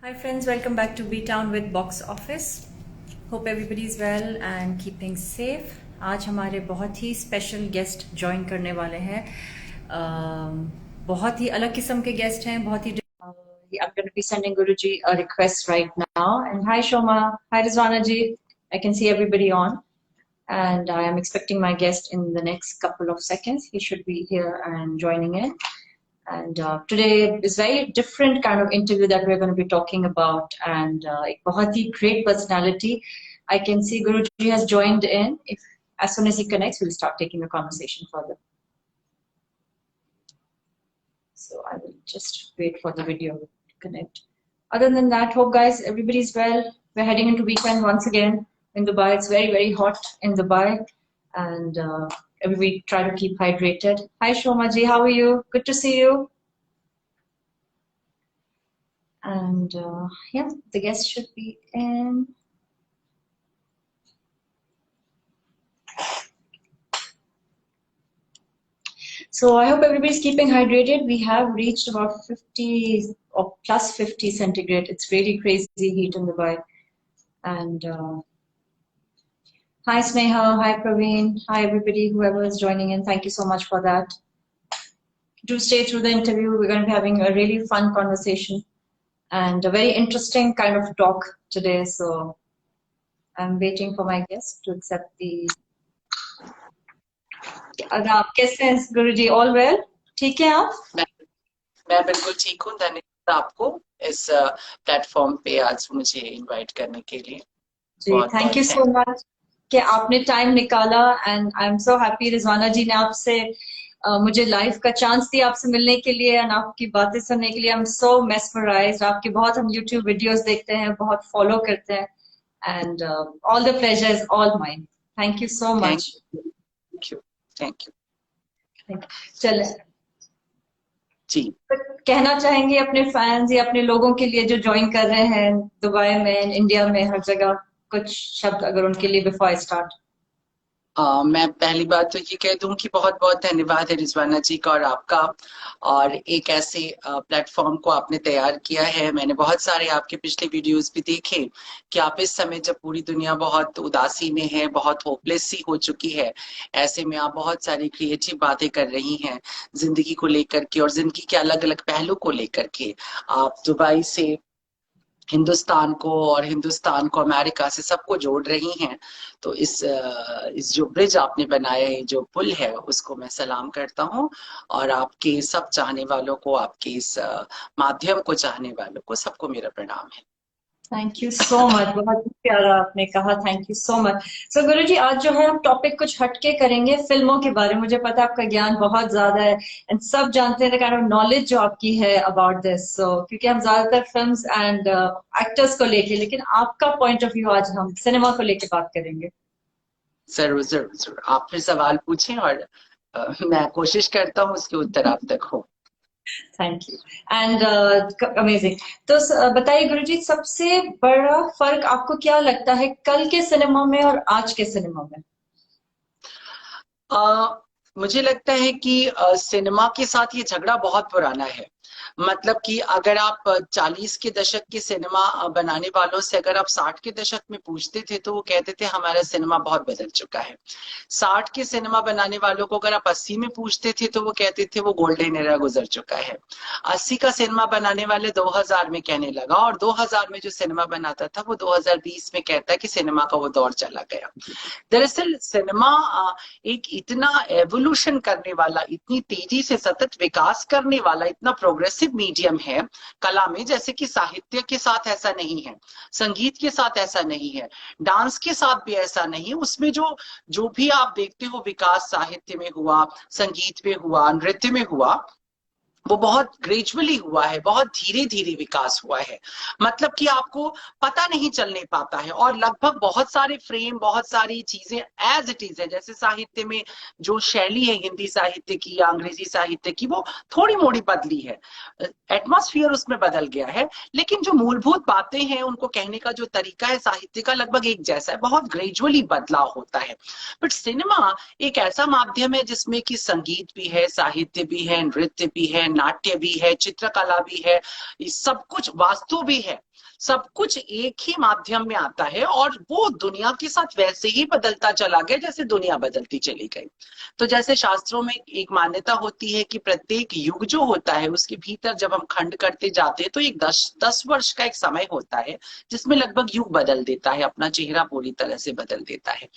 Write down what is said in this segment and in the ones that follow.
Hi friends, welcome back to B Town with Box Office. Hope everybody is well and keeping safe. आज हमारे बहुत ही special guest join करने वाले हैं. बहुत ही अलग किस्म के गेस्ट हैं, बहुत ही I'm going to be sending Guruji a request right now. And hi Shoma, hi Rizwana ji. I can see everybody on. And I am expecting my guest in the next couple of seconds. He should be here and joining in. And today is very different kind of interview that we're going to be talking about, and एक बहुत ही great personality. I can see Guruji has joined in. As soon as he connects, we'll start taking the conversation further. So I will just wait for the video to connect. Other than that, hope guys, everybody's well. We're heading into weekend once again in Dubai. It's very, very hot in Dubai, and everybody try to keep hydrated. Hi Shoma ji, how are you? Good to see you. And yeah, the guest should be in. So I hope everybody's keeping hydrated. We have reached about 50 or plus 50 centigrade. It's really crazy heat in Dubai. And hi Sneha, hi Praveen, hi everybody, whoever is joining in. Thank you so much for that. Do stay through the interview. We're going to be having a really fun conversation and a very interesting kind of talk today. So I'm waiting for my guest to accept the. आप कैसे हैं गुरुजी? All well? ठीक है आप? मैं बिल्कुल ठीक हूँ. धन्यवाद आपको इस प्लेटफॉर्म पे आज मुझे इनवाइट करने के लिए. जी, थैंक यू सो मच कि आपने टाइम निकाला. And I am so happy Rizwana ji ने आपसे मुझे लाइव का चांस दिया आपसे मिलने के लिए और आपकी बातें सुनने के लिए. आई एम सो मेस्मराइज्ड. आपके बहुत हम यूट्यूब वीडियोस देखते हैं, बहुत फॉलो करते हैं. And all the pleasure is all mine. Thank you so much. Thank you. चले जी, कहना चाहेंगे अपने फैंस या अपने लोगों के लिए जो ज्वाइन कर रहे हैं दुबई में, इंडिया में, हर जगह, कुछ शब्द अगर उनके लिए बिफोर आई स्टार्ट? मैं पहली बात तो ये कह दूं कि बहुत बहुत धन्यवाद है रिजवाना जी का और आपका, और एक ऐसे प्लेटफॉर्म को आपने तैयार किया है. मैंने बहुत सारे आपके पिछले वीडियोस भी देखे कि आप इस समय जब पूरी दुनिया बहुत उदासी में है, बहुत होपलेस सी हो चुकी है, ऐसे में आप बहुत सारी क्रिएटिव बातें कर रही हैं जिंदगी को लेकर के और जिंदगी के अलग अलग पहलू को लेकर के. आप दुबई से हिंदुस्तान को और हिंदुस्तान को अमेरिका से सबको जोड़ रही हैं. तो इस जो ब्रिज आपने बनाया है, जो पुल है, उसको मैं सलाम करता हूं. और आपके सब चाहने वालों को, आपके इस माध्यम को चाहने वालों को, सबको मेरा प्रणाम है. Thank you so much. बहुत प्यारा आपने कहा. Thank you so much. So Guruji, आज जो है हम टॉपिक कुछ हटके करेंगे फिल्मों के बारे में. मुझे पता है आपका ज्ञान बहुत ज्यादा है एंड सब जानते हैं काइंड ऑफ नॉलेज जो आपकी है अबाउट दिस. सो क्योंकि हम ज्यादातर फिल्म्स एंड एक्टर्स को लेके, लेकिन आपका पॉइंट ऑफ व्यू आज हम सिनेमा को लेके बात करेंगे. जरूर जरूर जरूर. आप फिर सवाल पूछें और मैं कोशिश करता हूँ उसके उत्तर आप तक हो. Thank you and amazing. तो बताइए गुरुजी, सबसे बड़ा फर्क आपको क्या लगता है कल के सिनेमा में और आज के सिनेमा में? मुझे लगता है कि सिनेमा के साथ ये झगड़ा बहुत पुराना है. मतलब कि अगर आप 40 के दशक के सिनेमा बनाने वालों से अगर आप 60 के दशक में पूछते थे तो वो कहते थे हमारा सिनेमा बहुत बदल चुका है. 60 के सिनेमा बनाने वालों को अगर आप 80 में पूछते थे तो वो कहते थे वो गोल्डन एरा गुजर चुका है. 80 का सिनेमा बनाने वाले 2000 में कहने लगा, और 2000 में जो सिनेमा बनाता था वो 2020 में कहता है कि सिनेमा का वो दौर चला गया. दरअसल सिनेमा एक इतना एवोल्यूशन करने वाला, इतनी तेजी से सतत विकास करने वाला, इतना प्रोग्रेसिव मीडियम है कला में, जैसे कि साहित्य के साथ ऐसा नहीं है, संगीत के साथ ऐसा नहीं है, डांस के साथ भी ऐसा नहीं है. उसमें जो भी आप देखते हो विकास साहित्य में हुआ, संगीत में हुआ, नृत्य में हुआ, वो बहुत ग्रेजुअली हुआ है, बहुत धीरे धीरे विकास हुआ है. मतलब कि आपको पता नहीं चलने पाता है और लगभग बहुत सारे फ्रेम, बहुत सारी चीजें एज इट इज है. जैसे साहित्य में जो शैली है हिंदी साहित्य की या अंग्रेजी साहित्य की, वो थोड़ी मोड़ी बदली है, एटमॉस्फेयर उसमें बदल गया है, लेकिन जो मूलभूत बातें हैं उनको कहने का जो तरीका है साहित्य का लगभग एक जैसा है. बहुत ग्रेजुअली बदलाव होता है. बट सिनेमा एक ऐसा माध्यम है जिसमें कि संगीत भी है, साहित्य भी है, नृत्य भी है, नाट्य भी है, चित्रकला भी है, सब कुछ वास्तु भी है. सब कुछ एक ही माध्यम में आता है और वो दुनिया के साथ वैसे ही बदलता चला गया जैसे दुनिया बदलती चली गई। तो जैसे शास्त्रों में एक मान्यता होती है कि प्रत्येक युग जो होता है उसके भीतर जब हम खंड करते जाते हैं तो एक 10 वर्ष का एक समय होता है जिसमें लगभग युग बदल देता है, अपना चेहरा पूरी तरह से बदल देता है।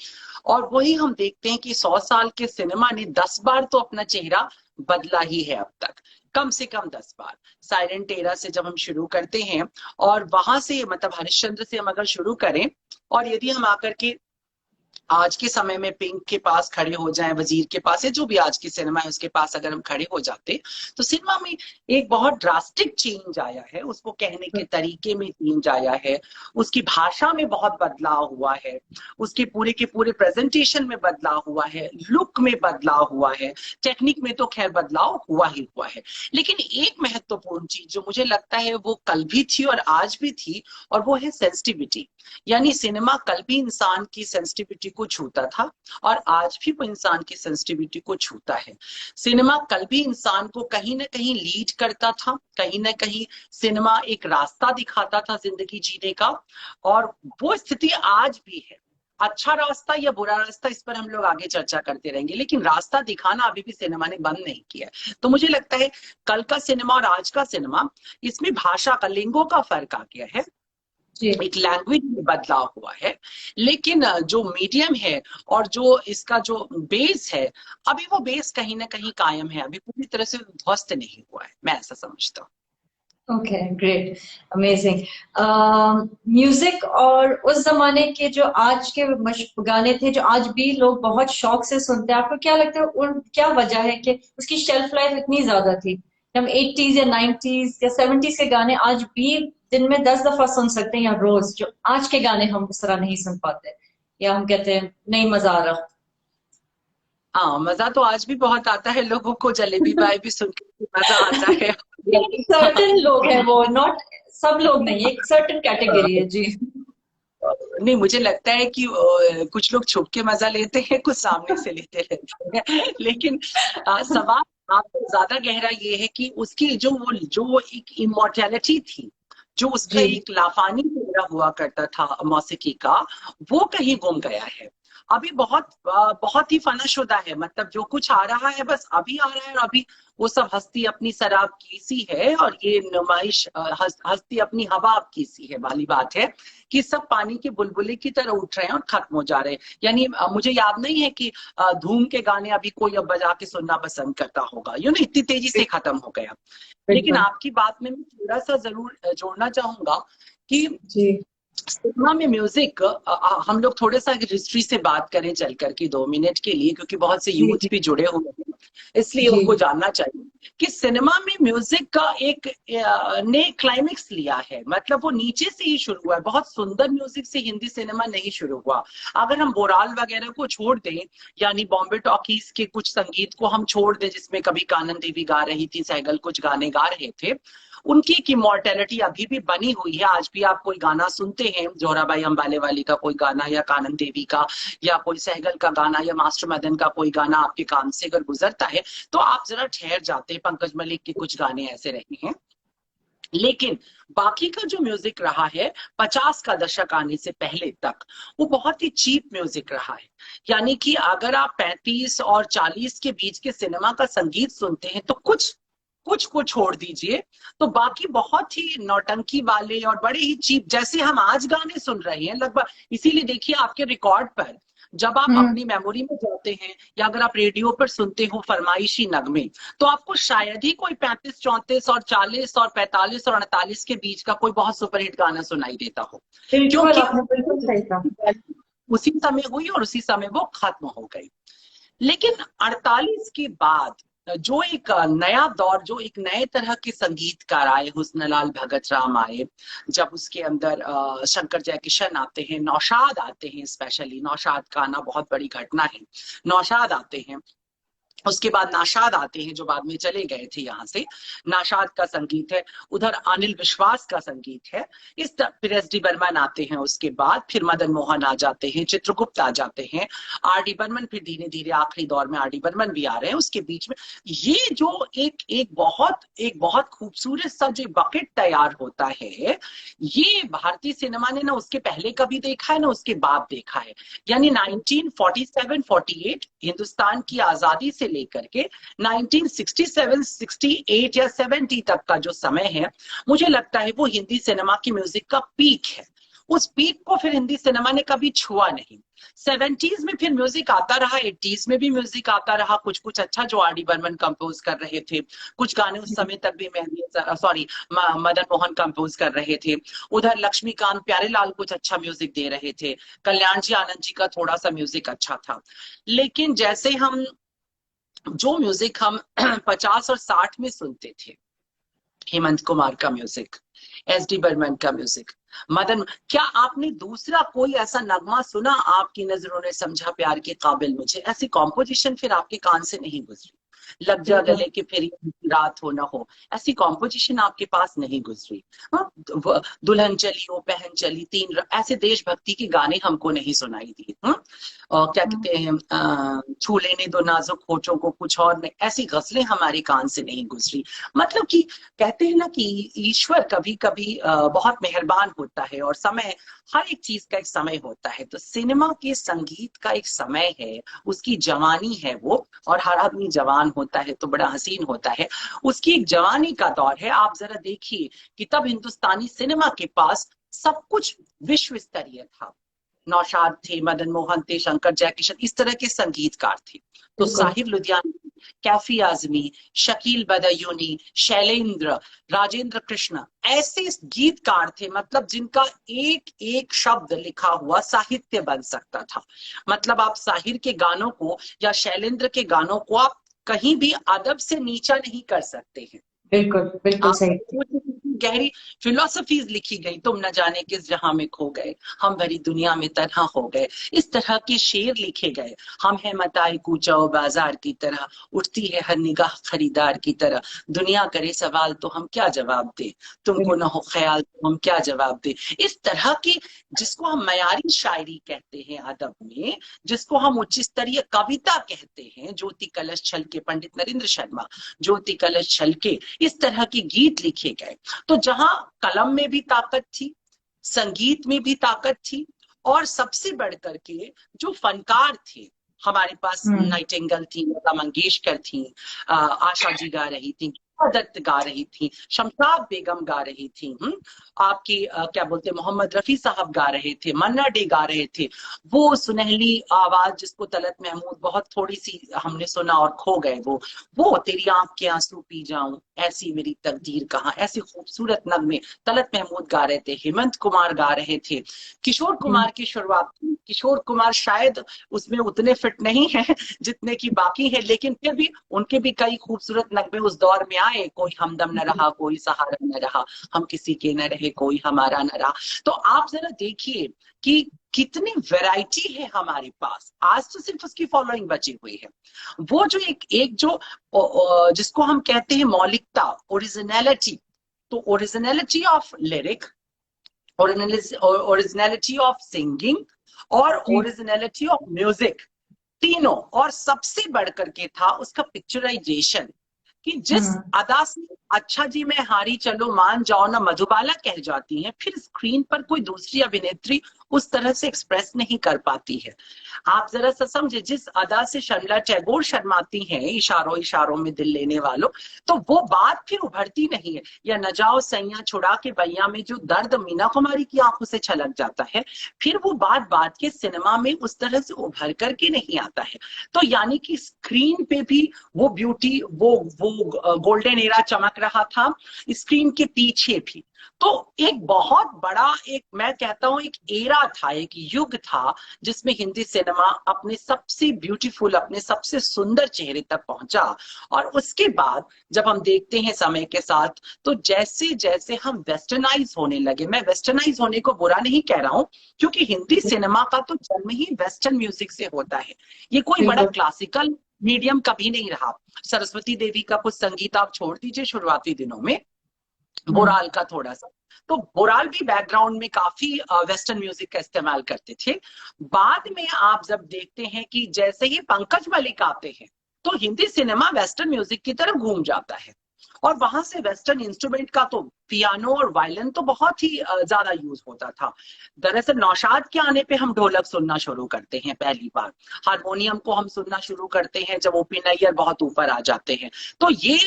और वही हम देखते हैं कि 100 साल के सिनेमा ने 10 बार तो अपना चेहरा बदला ही है अब तक, कम से कम 10 बार। साइलेंट एरा से जब हम शुरू करते हैं और वहां से मतलब हरिश्चंद्र से हम अगर शुरू करें और यदि हम आकर के आज के समय में पिंक के पास खड़े हो जाएं, वजीर के पास या जो भी आज की सिनेमा है उसके पास अगर हम खड़े हो जाते तो सिनेमा में एक बहुत ड्रास्टिक चेंज आया है, उसको कहने के तरीके में चेंज आया है, उसकी भाषा में बहुत बदलाव हुआ है, उसके पूरे के पूरे प्रेजेंटेशन में बदलाव हुआ है, लुक में बदलाव हुआ है, टेक्निक में तो खैर बदलाव हुआ ही हुआ है। लेकिन एक महत्वपूर्ण चीज जो मुझे लगता है वो कल भी थी और आज भी थी और वो है सेंसिटिविटी। यानी सिनेमा कल भी इंसान की सेंसिटिविटी को छूता था और आज भी वो इंसान की सेंसिटिविटी को छूता है। सिनेमा कल भी इंसान को कहीं ना कहीं लीड करता था, कहीं ना कहीं सिनेमा एक रास्ता दिखाता था जिंदगी जीने का, और वो स्थिति आज भी है। अच्छा रास्ता या बुरा रास्ता इस पर हम लोग आगे चर्चा करते रहेंगे, लेकिन रास्ता दिखाना अभी भी सिनेमा ने बंद नहीं किया। तो मुझे लगता है कल का सिनेमा और आज का सिनेमा, इसमें भाषा का, लिंगों का फर्क आ गया है, एक लैंग्वेज में बदलाव हुआ है, लेकिन जो मीडियम है और जो इसका जो बेस है अभी वो बेस कहीं ना कहीं कायम है, अभी पूरी तरह से ध्वस्त नहीं हुआ है, मैं ऐसा समझता हूँ। Okay, great, amazing. म्यूजिक और उस जमाने के जो आज के गाने थे जो आज भी लोग बहुत शौक से सुनते हैं, आपको क्या लगता है उन क्या वजह है कि उसकी शेल्फ लाइफ इतनी ज्यादा थी? हम 80s या 90s या 70s के गाने आज भी दिन में 10 दफा सुन सकते हैं या रोज, जो आज के गाने हम उस तरह नहीं सुन पाते, या हम कहते हैं नहीं मजा आ रहा। हाँ, मजा तो आज भी बहुत आता है, लोगों को जलेबी बाई भी सुन के मजा आता है। सर्टेन लोग हैं वो, नॉट सब लोग नहीं, एक सर्टेन कैटेगरी है जी। नहीं, मुझे लगता है कि कुछ लोग छुप के मजा लेते हैं, कुछ सामने से लेते रहते हैं। लेकिन सवाल आपको ज्यादा गहरा ये है कि उसकी जो एक इमोर्टैलिटी थी, जो उसका जी एक लाफानी चेहरा हुआ करता था मौसीकी का, वो कहीं गुम गया है। अभी बहुत ही फनाशुदा है, मतलब जो कुछ आ रहा है बस अभी आ रहा है, और अभी वो सब हस्ती अपनी शराब की सी है और ये नुमाइश हस्ती अपनी हवा की सी है वाली बात है कि सब पानी के बुलबुले की तरह उठ रहे हैं और खत्म हो जा रहे हैं। यानी मुझे याद नहीं है कि धूम के गाने अभी कोई अब बजा के सुनना पसंद करता होगा, इतनी तेजी से खत्म हो गया। लेकिन आपकी बात में मैं थोड़ा सा जरूर जोड़ना चाहूंगा कि जी सिनेमा में म्यूजिक, हम लोग थोड़ा सा हिस्ट्री से बात करें चल करके 2 मिनट के लिए, क्योंकि बहुत से यूथ जी भी जुड़े हुए हैं, इसलिए जी उनको जानना चाहिए कि सिनेमा में म्यूजिक का एक ने क्लाइमेक्स लिया है। मतलब वो नीचे से ही शुरू हुआ है, बहुत सुंदर म्यूजिक से हिंदी सिनेमा नहीं शुरू हुआ। अगर हम बोराल वगैरह को छोड़ दें, यानी बॉम्बे टॉकीज के कुछ संगीत को हम छोड़ दें जिसमें कभी कानन देवी गा रही थी, सहगल कुछ गाने गा रहे थे, उनकी एक इमोर्टैलिटी अभी भी बनी हुई है। आज भी आप कोई गाना सुनते हैं, जोराबाई अंबाले वाली का कोई गाना या कानन देवी का या कोई सहगल का गाना या मास्टर मदन का कोई गाना आपके कान से अगर गुजरता है तो आप जरा ठहर जाते हैं। पंकज मलिक के कुछ गाने ऐसे रहे हैं। लेकिन बाकी का जो म्यूजिक रहा है 50 का दशक आने से पहले तक, वो बहुत ही चीप म्यूजिक रहा है। यानी कि अगर आप 35 और 40 के बीच के सिनेमा का संगीत सुनते हैं तो कुछ कुछ को छोड़ दीजिए, तो बाकी बहुत ही नौटंकी वाले और बड़े ही चीप, जैसे हम आज गाने सुन रहे हैं लगभग। इसीलिए देखिए आपके रिकॉर्ड पर जब आप अपनी मेमोरी में जाते हैं या अगर आप रेडियो पर सुनते हो फरमाइशी नगमे, तो आपको शायद ही कोई 35, 34 और 40 और 45 और 48 के बीच का कोई बहुत सुपरहिट गाना सुनाई देता हो, बिल्कुल, क्योंकि आपने बिल्कुल सही कहा। उसी समय हुई और उसी समय वो खत्म हो गई। लेकिन 48 के बाद जो एक नया दौर, जो एक नए तरह के संगीतकार आए, हुस्नलाल भगत राम आए, जब उसके अंदर शंकर जयकिशन आते हैं, नौशाद आते हैं, स्पेशली नौशाद का आना बहुत बड़ी घटना है, नौशाद आते हैं, उसके बाद नाशाद आते हैं जो बाद में चले गए थे यहाँ से, नाशाद का संगीत है, उधर अनिल विश्वास का संगीत है, फिर एस डी बर्मन आते हैं, उसके बाद फिर मदन मोहन आ जाते हैं, चित्रगुप्त आ जाते हैं, आर डी बर्मन, फिर धीरे धीरे आखिरी दौर में आर डी बर्मन भी आ रहे हैं। उसके बीच में ये जो एक बहुत खूबसूरत सा जो बकेट तैयार होता है, ये भारतीय सिनेमा ने ना उसके पहले कभी देखा है ना उसके बाद देखा है। यानी 1947-48 हिंदुस्तान की आजादी से लेकर के 1967, 68 या 70 तक का जो समय है, मुझे लगता है वो हिंदी सिनेमा की म्यूजिक का पीक है। उस पीक को फिर हिंदी सिनेमा ने कभी छुआ नहीं। 70s में फिर म्यूजिक आता रहा, 80s में भी म्यूजिक आता रहा, कुछ कुछ अच्छा जो आर डी बर्मन कंपोज कर रहे थे, कुछ गाने उस समय तक भी मदन मोहन कंपोज कर रहे थे। उधर लक्ष्मीकांत प्यारेलाल कुछ अच्छा म्यूजिक दे रहे थे, कल्याण जी आनंद जी का थोड़ा सा म्यूजिक अच्छा था। लेकिन जैसे हम जो म्यूजिक हम 50 और 60 में सुनते थे, हेमंत कुमार का म्यूजिक, एस डी बर्मन का म्यूजिक, मदन, क्या आपने दूसरा कोई ऐसा नगमा सुना आपकी नजरों ने समझा प्यार के काबिल मुझे? ऐसी कॉम्पोजिशन फिर आपके कान से नहीं गुजरी। लग जा गले कि फिर रात हो ना हो, ऐसी कॉम्पोजिशन आपके पास नहीं गुजरी। दुल्हन चली ओ बहन चली, ऐसे देशभक्ति के गाने हमको नहीं सुनाई दिए। क्या कहते हैं, छू लेने दो नाजुक होठों को कुछ और नहीं, ऐसी गजलें हमारे कान से नहीं गुजरी। मतलब कि कहते हैं ना कि ईश्वर कभी कभी बहुत मेहरबान होता है, और समय, हर एक चीज का एक समय होता है। तो सिनेमा के संगीत का एक समय है, उसकी जवानी है वो, और हर आदमी जवान होता है तो बड़ा हसीन होता है, उसकी एक जवानी का दौर है। आप जरा देखिए कि तब हिंदुस्तानी सिनेमा के पास सब कुछ विश्व स्तरीय था। नौशाद थे, मदन मोहन थे, शंकर जयकिशन, इस तरह के संगीतकार थे। तो साहिर लुधियानवी, कैफी आजमी, शकील बदायूनी, शैलेंद्र, राजेंद्र कृष्ण, ऐसे गीतकार थे मतलब जिनका एक एक शब्द लिखा हुआ साहित्य बन सकता था। मतलब आप साहिर के गानों को या शैलेंद्र के गानों को आप कहीं भी अदब से नीचा नहीं कर सकते हैं। बिल्कुल बिल्कुल सही। गहरी फिलोसफीज लिखी गई, तुम न जाने किस जहां में खो गए, हम भरी दुनिया में तन्हा हो गए, इस तरह के शेर लिखे गए। हम है मताए कूचा बाजार की तरह, उठती है हर निगाह खरीदार की तरह, दुनिया करे सवाल तो हम क्या जवाब दे, तुमको न हो ख्याल तो हम क्या जवाब दे। इस तरह की, जिसको हम मयारी शायरी कहते हैं अदब में, जिसको हम उच्च स्तरीय कविता कहते हैं, ज्योति कलश छलके, पंडित नरेंद्र शर्मा, ज्योति कलश छलके, इस तरह के गीत लिखे गए। तो जहां कलम में भी ताकत थी, संगीत में भी ताकत थी, और सबसे बढ़कर के जो फनकार थे हमारे पास, नाइटिंगेल थी, लता मंगेशकर थी, आशा जी गा रही थी, दत्त गा रही थी, शमशाद बेगम गा रही थी, आपकी क्या बोलते, मोहम्मद रफी साहब गा रहे थे, मन्ना डे गा रहे थे। वो सुनहली आवाज जिसको तलत महमूद बहुत थोड़ी सी हमने सुना और खो गए, वो तेरी आंख के आंसू पी जाऊं, ऐसी मेरी तकदीर कहाँ, ऐसे खूबसूरत नगमे तलत महमूद गा रहे थे, हेमंत कुमार गा रहे थे, किशोर कुमार की शुरुआत। किशोर कुमार शायद उसमें उतने फिट नहीं है जितने की बाकी है, लेकिन फिर भी उनके भी कई खूबसूरत नगमे उस दौर में आए। कोई हमदम न रहा, कोई सहारा न रहा, हम किसी के न रहे, कोई हमारा न रहा। तो आप जरा देखिए कि कितनी वैरायटी है हमारे पास। आज तो सिर्फ उसकी फॉलोइंग बची हुई है। वो जो एक जो जिसको हम कहते हैं मौलिकता, ओरिजिनलिटी, तो originality of lyric, originality of singing, और ओरिजिनलिटी ऑफ म्यूजिक, तीनों, और सबसे बढ़कर के था उसका पिक्चराइजेशन, कि जिस अदा से अच्छा जी मैं हारी चलो मान जाओ ना मधुबाला कह जाती हैं, फिर स्क्रीन पर कोई दूसरी अभिनेत्री उस तरह से एक्सप्रेस नहीं कर पाती है। आप जरा सा समझे, जिस अदा से शर्मिला टैगोर शर्माती हैं, इशारों इशारों में दिल लेने वालों, तो वो बात फिर उभरती नहीं है। या न जाओ सैया छुड़ा के बैया में जो दर्द मीना कुमारी की आंखों से छलक जाता है, फिर वो बात के सिनेमा में उस तरह से उभर करके नहीं आता है। तो यानी कि स्क्रीन पे भी वो ब्यूटी, वो गोल्डन एरा चमक रहा था, स्क्रीन के पीछे भी। तो एक बहुत बड़ा, एक मैं कहता हूं एक एरा था, एक युग था, जिसमें हिंदी सिनेमा अपने सबसे ब्यूटीफुल, अपने सबसे सुंदर चेहरे तक पहुंचा। और उसके बाद जब हम देखते हैं समय के साथ, तो जैसे जैसे हम वेस्टर्नाइज होने लगे, मैं वेस्टर्नाइज होने को बुरा नहीं कह रहा हूं, क्योंकि हिंदी सिनेमा का तो जन्म ही वेस्टर्न म्यूजिक से होता है। ये कोई बड़ा क्लासिकल मीडियम कभी नहीं रहा। सरस्वती देवी का कुछ संगीत आप छोड़ दीजिए शुरुआती दिनों में, बोराल का थोड़ा सा, तो बोराल भी बैकग्राउंड में काफी वेस्टर्न म्यूजिक का इस्तेमाल करते थे। बाद में आप जब देखते हैं कि जैसे ही पंकज मलिक आते हैं तो हिंदी सिनेमा वेस्टर्न म्यूजिक की तरफ घूम जाता है, और वहां से वेस्टर्न इंस्ट्रूमेंट का तो पियानो और वायलिन तो बहुत ही ज्यादा यूज होता था। दरअसल नौशाद के आने पे हम ढोलक सुनना शुरू करते हैं पहली बार, हारमोनियम को हम सुनना शुरू करते हैं जब ओपी नैयर बहुत ऊपर आ जाते हैं। तो ये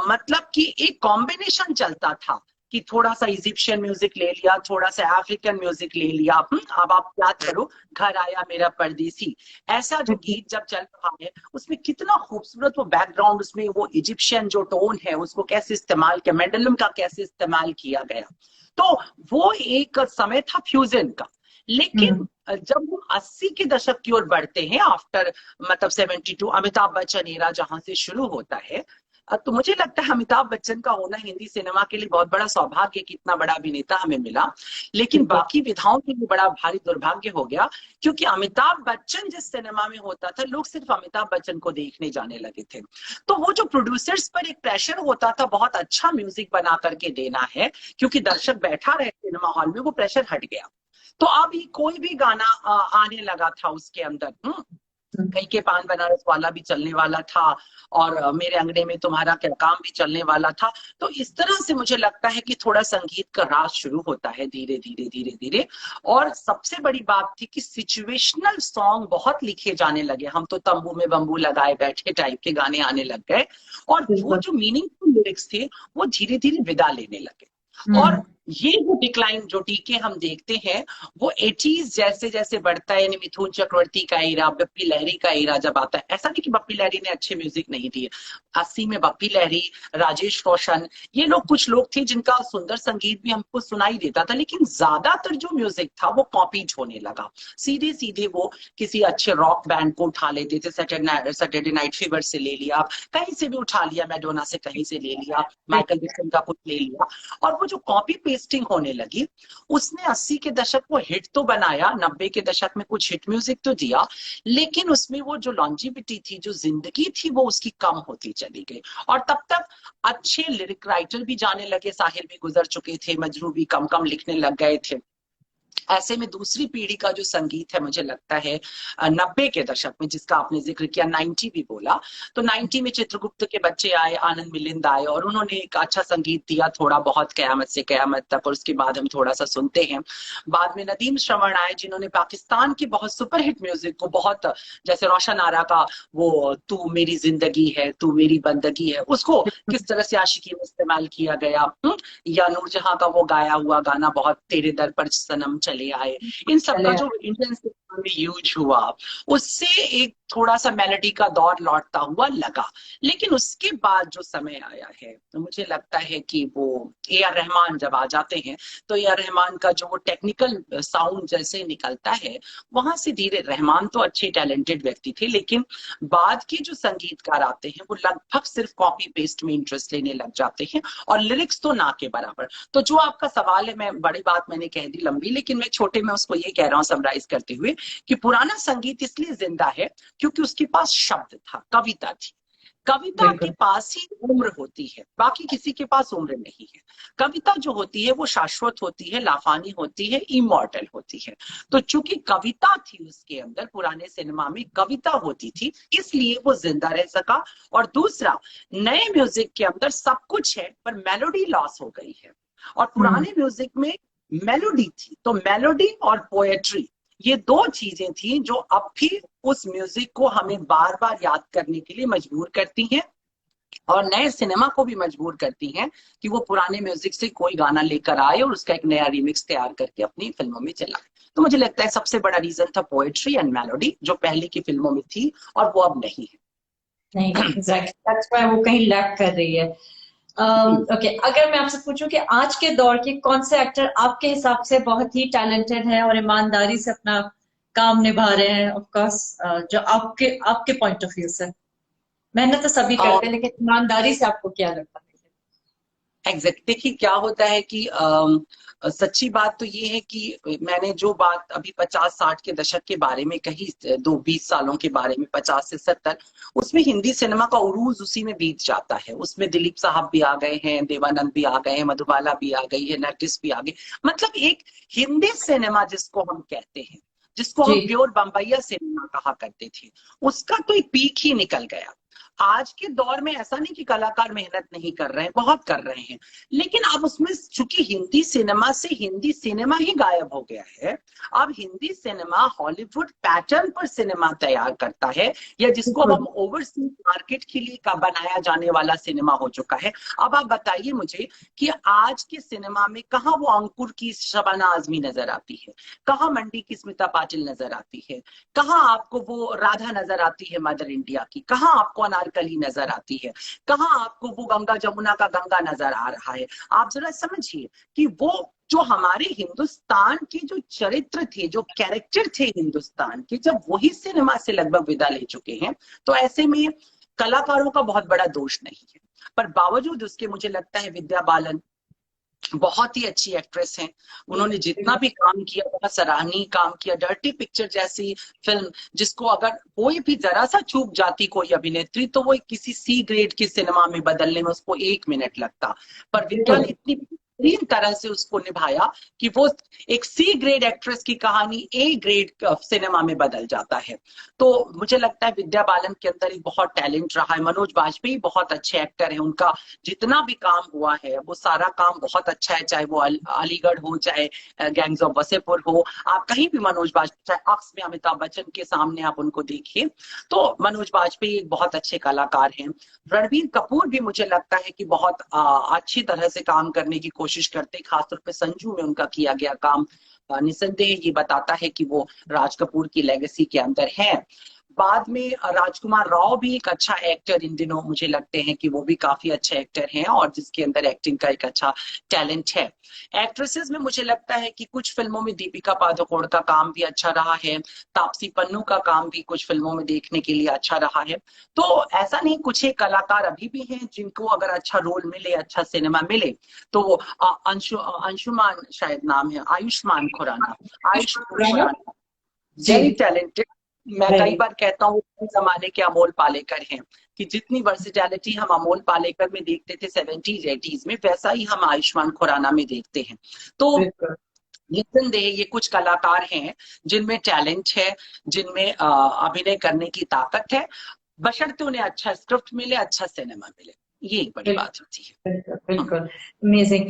मतलब कि एक कॉम्बिनेशन चलता था कि थोड़ा सा इजिप्शियन म्यूजिक ले लिया, थोड़ा सा अफ्रीकन म्यूजिक ले लिया। अब आप याद करो, घर आया मेरा परदेसी, ऐसा जो गीत जब चल रहा है उसमें कितना खूबसूरत वो बैकग्राउंड, उसमें वो इजिप्शियन जो टोन है उसको कैसे इस्तेमाल किया, मेंडलम का कैसे इस्तेमाल किया गया। तो वो एक समय था फ्यूजन का। लेकिन जब हम 80 के दशक की ओर बढ़ते हैं, आफ्टर मतलब 72 अमिताभ बच्चन एरा जहां से शुरू होता है, तो मुझे लगता है अमिताभ बच्चन का होना हिंदी सिनेमा के लिए बहुत बड़ा सौभाग्य कि इतना बड़ा अभिनेता हमें मिला। लेकिन बाकी विधाओं के लिए बड़ा भारी दुर्भाग्य हो गया, क्योंकि अमिताभ बच्चन जिस सिनेमा में होता था लोग सिर्फ अमिताभ बच्चन को देखने जाने लगे थे। तो वो जो प्रोड्यूसर्स पर एक प्रेशर होता था बहुत अच्छा म्यूजिक बना करके देना है, क्योंकि दर्शक बैठा रहे सिनेमा हॉल में, वो प्रेशर हट गया। तो अब कोई भी गाना आने लगा था उसके अंदर। कहीं के पान बनारस वाला भी चलने वाला था, और मेरे अंगने में तुम्हारा क्या काम भी चलने वाला था। तो इस तरह से मुझे लगता है कि थोड़ा संगीत का राज शुरू होता है धीरे धीरे धीरे धीरे। और सबसे बड़ी बात थी कि सिचुएशनल सॉन्ग बहुत लिखे जाने लगे। हम तो तंबू में बम्बू लगाए बैठे टाइप के गाने आने लग गए, और वो जो मीनिंगफुल लिरिक्स थे वो धीरे धीरे विदा लेने लगे। और ये जो डिक्लाइन जो टीके हम देखते हैं वो 80s जैसे जैसे बढ़ता है, यानी मिथुन चक्रवर्ती का एरा, बप्पी लहरी का एरा जब आता है, ऐसा नहीं कि बप्पी लहरी ने अच्छे म्यूजिक नहीं दिए। 80 में बप्पी लहरी, राजेश रोशन, ये लोग कुछ लोग थे जिनका सुंदर संगीत भी हमको सुनाई देता था, लेकिन ज्यादातर जो म्यूजिक था वो कॉपीज होने लगा। सीधे सीधे वो किसी अच्छे रॉक बैंड को उठा लेते थे, सैटरडे नाइट फीवर से ले लिया, कहीं से भी उठा लिया, मैडोना से कहीं से ले लिया, माइकल जैक्सन का कुछ ले लिया, और वो जो कॉपी पेस्टिंग होने लगी उसने 80 के दशक को हिट तो बनाया, 90 के दशक में कुछ हिट म्यूजिक तो दिया, लेकिन उसमें वो जो लॉन्जिविटी थी, जो जिंदगी थी, वो उसकी कम होती चली गई। और तब तक अच्छे लिरिक राइटर भी जाने लगे, साहिर भी गुजर चुके थे, मजरू भी कम कम लिखने लग गए थे। ऐसे में दूसरी पीढ़ी का जो संगीत है मुझे लगता है 90 के दशक में, जिसका आपने जिक्र किया, 90 भी बोला, तो 90 में चित्रगुप्त के बच्चे आए, आनंद मिलिंद आए, और उन्होंने एक अच्छा संगीत दिया थोड़ा बहुत, कयामत से कयामत तक, और उसके बाद हम थोड़ा सा सुनते हैं। बाद में नदीम श्रवण आए जिन्होंने पाकिस्तान की बहुत सुपरहिट म्यूजिक को बहुत, जैसे रोशन आरा का वो तू मेरी जिंदगी है तू मेरी बंदगी है, उसको किस तरह से आशिकी में इस्तेमाल किया गया, या नूरजहां का वो गाया हुआ गाना बहुत, तेरे दर पर सनम चले आए, इन सबका जो इंडियन सिनेमा में यूज हुआ, उससे एक थोड़ा सा मेलोडी का दौर लौटता हुआ लगा। लेकिन उसके बाद जो समय आया है तो मुझे लगता है कि वो ए आर रहमान जब आ जाते हैं, तो ए आर रहमान का जो वो टेक्निकल साउंड जैसे निकलता है, वहां से धीरे, रहमान तो अच्छे टैलेंटेड व्यक्ति थे, लेकिन बाद के जो संगीतकार आते हैं वो लगभग सिर्फ कॉपी पेस्ट में इंटरेस्ट लेने लग जाते हैं, और लिरिक्स तो ना के बराबर। तो जो आपका सवाल है, मैं बड़ी बात मैंने कह दी लंबी, लेकिन मैं छोटे में उसको ये कह रहा हूँ समराइज करते हुए, कि पुराना संगीत इसलिए जिंदा है क्योंकि उसके पास शब्द था, कविता थी। कविता के पास ही उम्र होती है, बाकी किसी के पास उम्र नहीं है। कविता जो होती है वो शाश्वत होती है, लाफानी होती है, इमॉर्टल होती है। तो चूंकि कविता थी उसके अंदर, पुराने सिनेमा में कविता होती थी, इसलिए वो जिंदा रह सका। और दूसरा, नए म्यूजिक के अंदर सब कुछ है पर मेलोडी लॉस हो गई है, और पुराने म्यूजिक में मेलोडी थी। तो मेलोडी और पोएट्री, ये दो चीजें थी जो अब भी उस म्यूजिक को हमें बार बार याद करने के लिए मजबूर करती हैं, और नए सिनेमा को भी मजबूर करती हैं कि वो पुराने म्यूजिक से कोई गाना लेकर आए और उसका एक नया रिमिक्स तैयार करके अपनी फिल्मों में चलाए। तो मुझे लगता है सबसे बड़ा रीजन था पोएट्री एंड मेलोडी, जो पहले की फिल्मों में थी और वो अब नहीं है। नहीं, एग्जैक्टली, दैट्स व्हाई वो कहीं लैक कर रही है। ओके, अगर मैं आपसे पूछूं कि आज के दौर के कौन से एक्टर आपके हिसाब से बहुत ही टैलेंटेड है और ईमानदारी से अपना काम निभा रहे हैं, ऑफ कोर्स, जो आपके आपके पॉइंट ऑफ व्यू से, मेहनत तो सभी करते हैं, लेकिन ईमानदारी से आपको क्या लगता है? एग्जैक्ट देखिए क्या होता है कि सच्ची बात तो ये है कि मैंने जो बात अभी 50-60 के दशक के बारे में कही, 20 सालों के बारे में, 50 से 70, उसमें हिंदी सिनेमा का उरूज उसी में बीत जाता है। उसमें दिलीप साहब भी आ गए हैं, देवानंद भी आ गए हैं, मधुबाला भी आ गई है, नरगिस भी आ गई। मतलब एक हिंदी सिनेमा जिसको हम कहते हैं, जिसको हम जी। प्योर बम्बैया सिनेमा कहा करते थे, उसका तो एक पीक ही निकल गया। आज के दौर में ऐसा नहीं कि कलाकार मेहनत नहीं कर रहे हैं, बहुत कर रहे हैं, लेकिन अब उसमें चूंकि हिंदी सिनेमा से हिंदी सिनेमा ही गायब हो गया है। अब हिंदी सिनेमा हॉलीवुड पैटर्न पर सिनेमा तैयार करता है, या जिसको अब हम ओवरसीज मार्केट के लिए का बनाया जाने वाला सिनेमा हो चुका है। अब आप बताइए मुझे कि आज के सिनेमा में कहाँ वो अंकुर की शबाना आजमी नजर आती है, कहाँ मंडी की स्मिता पाटिल नजर आती है, कहाँ आपको वो राधा नजर आती है मदर इंडिया की, कहाँ आपको अनारकली नजर आती है, कहाँ आपको वो गंगा जमुना का गंगा नजर आ रहा है। आप जरा समझिए कि वो जो हमारे हिंदुस्तान के जो चरित्र थे, जो कैरेक्टर थे हिंदुस्तान के, जब वही सिनेमा से लगभग विदा ले चुके हैं, तो ऐसे में कलाकारों का बहुत बड़ा दोष नहीं है। पर बावजूद उसके मुझे लगता है विद्या बालन बहुत ही अच्छी एक्ट्रेस हैं। उन्होंने जितना भी काम किया बहुत सराहनीय काम किया। डर्टी पिक्चर जैसी फिल्म, जिसको अगर कोई भी जरा सा चूक जाती कोई अभिनेत्री, तो वो किसी सी ग्रेड की सिनेमा में बदलने में उसको 1 मिनट लगता, पर विद्या ने इतनी बेहतरीन तरह से उसको निभाया कि वो एक सी ग्रेड एक्ट्रेस की कहानी ए ग्रेड सिनेमा में बदल जाता है। तो मुझे लगता है विद्या बालन के अंदर एक बहुत टैलेंट रहा है। मनोज बाजपेयी बहुत अच्छे एक्टर हैं, उनका जितना भी काम हुआ है वो सारा काम बहुत अच्छा है, चाहे वो अलीगढ़ हो, चाहे गैंग्स ऑफ वसेपुर हो, आप कहीं भी मनोज बाजपेयी, चाहे अक्स में अमिताभ बच्चन के सामने आप उनको देखिए, तो मनोज बाजपेयी एक बहुत अच्छे कलाकार हैं। रणबीर कपूर भी मुझे लगता है कि बहुत अच्छी तरह से काम करने की कोशिश करते, खासतौर पे संजू में उनका किया गया काम निसंदेह ये बताता है कि वो राज कपूर की लेगेसी के अंदर है। बाद में राजकुमार राव भी एक अच्छा एक्टर इन दिनों मुझे लगते हैं कि वो भी काफी अच्छे एक्टर हैं, और जिसके अंदर एक्टिंग का एक अच्छा टैलेंट है। एक्ट्रेसेस में मुझे लगता है कि कुछ फिल्मों में दीपिका पादुकोण का काम भी अच्छा रहा है, तापसी पन्नू का काम भी कुछ फिल्मों में देखने के लिए अच्छा रहा है। तो ऐसा नहीं, कुछ एक कलाकार अभी भी हैं जिनको अगर अच्छा रोल मिले, अच्छा सिनेमा मिले, तो अंशुमान शायद नाम है, आयुष्मान खुराना, आयुष्मान खुराना वेरी टैलेंटेड। मैं कई बार कहता हूँ जमाने के अमोल पालेकर हैं, कि जितनी वर्सिटैलिटी हम अमोल पालेकर में देखते थे 70s 80s में, वैसा ही हम आयुष्मान खुराना में देखते हैं। तो निस्संदेह ये कुछ कलाकार हैं जिनमें टैलेंट है, जिनमें अभिनय करने की ताकत है, बशर्ते उन्हें अच्छा स्क्रिप्ट मिले, अच्छा सिनेमा मिले, ये एक बड़ी बात होती है। बिल्कुल बिल्कुल, अमेजिंग।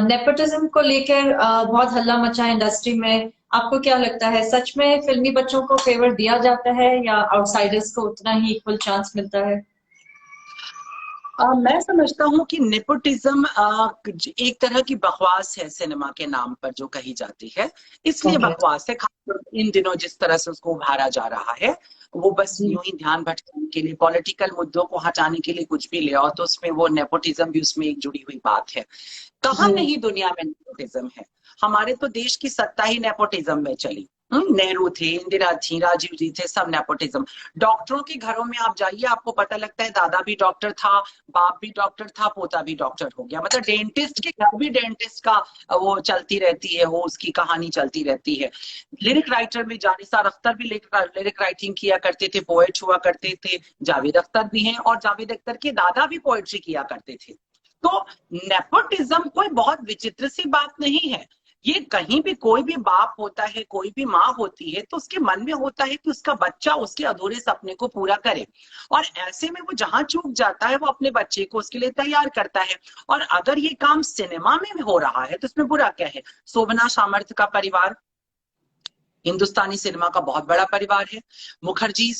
नेपोटिज्म को लेकर बहुत हल्ला मचा है इंडस्ट्री में। आपको क्या लगता है, सच में फिल्मी बच्चों को फेवर दिया जाता है या आउटसाइडर्स को उतना ही इक्वल चांस मिलता है? मैं समझता हूँ कि नेपोटिज्म एक तरह की बकवास है सिनेमा के नाम पर जो कही जाती है, इसलिए बकवास है। खासकर इन दिनों जिस तरह से उसको उभारा जा रहा है, वो बस यूं ही ध्यान भटकाने के लिए, पॉलिटिकल मुद्दों को हटाने के लिए कुछ भी ले आओ, तो उसमें वो नेपोटिज्म भी उसमें एक जुड़ी हुई बात है। कहाँ नहीं दुनिया में नेपोटिज्म है। हमारे तो देश की सत्ता ही नेपोटिज्म में चली। नेहरू थे, इंदिरा थी, राजीव जी थे, सब नेपोटिज्म। डॉक्टरों के घरों में आप जाइए, आपको पता लगता है दादा भी डॉक्टर था, बाप भी डॉक्टर था, पोता भी डॉक्टर हो गया। मतलब डेंटिस्ट के घर भी डेंटिस्ट का वो चलती रहती है, वो उसकी कहानी चलती रहती है। लिरिक राइटर में जानिसार अख्तर भी लिरिक राइटिंग किया करते थे, पोएट हुआ करते थे। जावेद अख्तर भी हैं, और जावेद अख्तर के दादा भी पोएट्री किया करते थे। तो नेपोटिज्म कोई बहुत विचित्र सी बात नहीं है। ये कहीं भी कोई भी बाप होता है, कोई भी माँ होती है, तो उसके मन में होता है कि उसका बच्चा उसके अधूरे सपने को पूरा करे, और ऐसे में वो जहां चूक जाता है वो अपने बच्चे को उसके लिए तैयार करता है। और अगर ये काम सिनेमा में हो रहा है तो इसमें बुरा क्या है। शोभना सामर्थ्य का परिवार हिंदुस्तानी सिनेमा का बहुत बड़ा परिवार है। मुखर्जी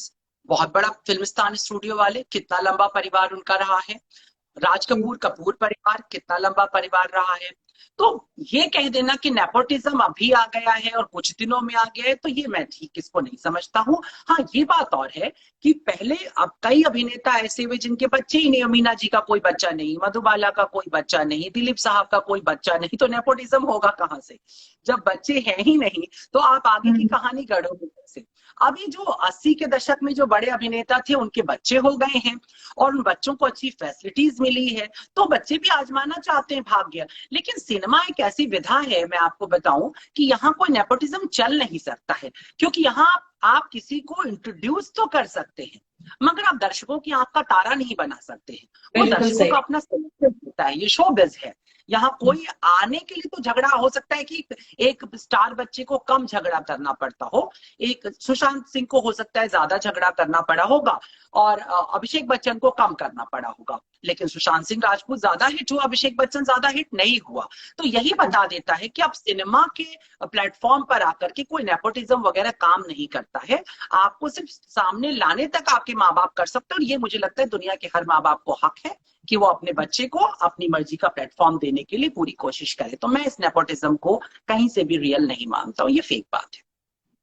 बहुत बड़ा फिल्मिस्तान स्टूडियो वाले, कितना लंबा परिवार उनका रहा है। राज कपूर कपूर परिवार कितना लंबा परिवार रहा है। तो ये कह देना कि नेपोटिज्म अभी आ गया है और कुछ दिनों में आ गया है, तो ये मैं ठीक इसको नहीं समझता हूँ। हाँ, ये बात और है कि पहले अब कई अभिनेता ऐसे हुए जिनके बच्चे ही नहीं। अमीना जी का कोई बच्चा नहीं, मधुबाला का कोई बच्चा नहीं, दिलीप साहब का कोई बच्चा नहीं, तो नेपोटिज्म होगा कहाँ से। जब बच्चे हैं ही नहीं तो आप आगे की कहानी गढ़ोगे कैसे। अभी जो 80 के दशक में जो बड़े अभिनेता थे उनके बच्चे हो गए हैं और उन बच्चों को अच्छी फैसिलिटीज मिली है, तो बच्चे भी आजमाना चाहते हैं भाग्य। लेकिन सिनेमा एक ऐसी विधा है, मैं आपको बताऊं, कि यहाँ कोई नेपोटिज्म चल नहीं सकता है, क्योंकि यहाँ आप किसी को इंट्रोड्यूस तो कर सकते हैं मगर आप दर्शकों की आंख का तारा नहीं बना सकते हैं। वो बिल्कुल दर्शकों सही। का अपना सिलेक्शन होता है, ये शोबिज है। यहाँ कोई आने के लिए तो झगड़ा हो सकता है कि एक स्टार बच्चे को कम झगड़ा करना पड़ता हो, एक सुशांत सिंह को हो सकता है ज्यादा झगड़ा करना पड़ा होगा और अभिषेक बच्चन को कम करना पड़ा होगा, लेकिन सुशांत सिंह राजपूत ज्यादा हिट हुआ, अभिषेक बच्चन ज्यादा हिट नहीं हुआ। तो यही बता देता है कि अब सिनेमा के प्लेटफॉर्म पर आकर के कोई नेपोटिज्म वगैरह काम नहीं करता है, आपको सिर्फ सामने लाने तक आपके माँ बाप कर सकते हैं। और ये मुझे लगता है दुनिया के हर माँ बाप को हक है कि वो अपने बच्चे को अपनी मर्जी का प्लेटफॉर्म देने के लिए पूरी कोशिश करे। तो मैं इस नेपोटिज्म को कहीं से भी रियल नहीं मानता हूँ, ये फेक बात है।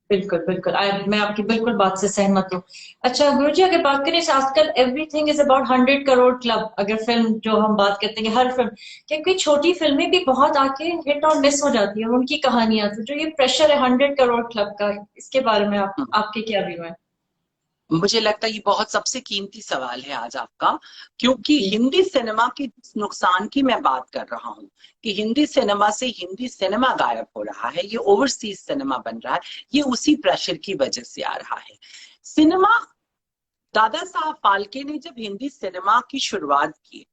बिल्कुल बिल्कुल, मैं आपकी बिल्कुल बात से सहमत हूँ। अच्छा गुरुजी, अगर बात करें आजकल everything is about 100 crore club, अगर फिल्म जो हम बात करते हैं कि हर फिल्म, क्योंकि छोटी फिल्में भी बहुत आके हिट और मिस हो जाती है उनकी कहानियां, तो जो ये प्रेशर है 100 करोड़ क्लब का, इसके बारे में आपके क्या व्यू है? मुझे लगता है ये बहुत सबसे कीमती सवाल है आज आपका, क्योंकि हिंदी सिनेमा के नुकसान की मैं बात कर रहा हूँ कि हिंदी सिनेमा से हिंदी सिनेमा गायब हो रहा है, ये ओवरसीज सिनेमा बन रहा है, ये उसी प्रेशर की वजह से आ रहा है। सिनेमा, दादा साहब फाल्के ने जब हिंदी सिनेमा की शुरुआत की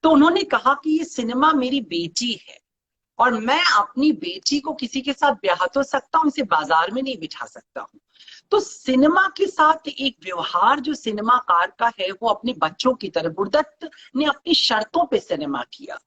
तो उन्होंने कहा कि ये सिनेमा मेरी बेटी है और मैं अपनी बेटी को किसी के साथ ब्याह तो सकता हूं, इसे बाजार में नहीं बिठा सकता हूं। तो सिनेमा के साथ एक व्यवहार जो सिनेमाकार का है वो अपने बच्चों की तरह, गुरुदत्त ने अपनी शर्तों पे सिनेमा किया,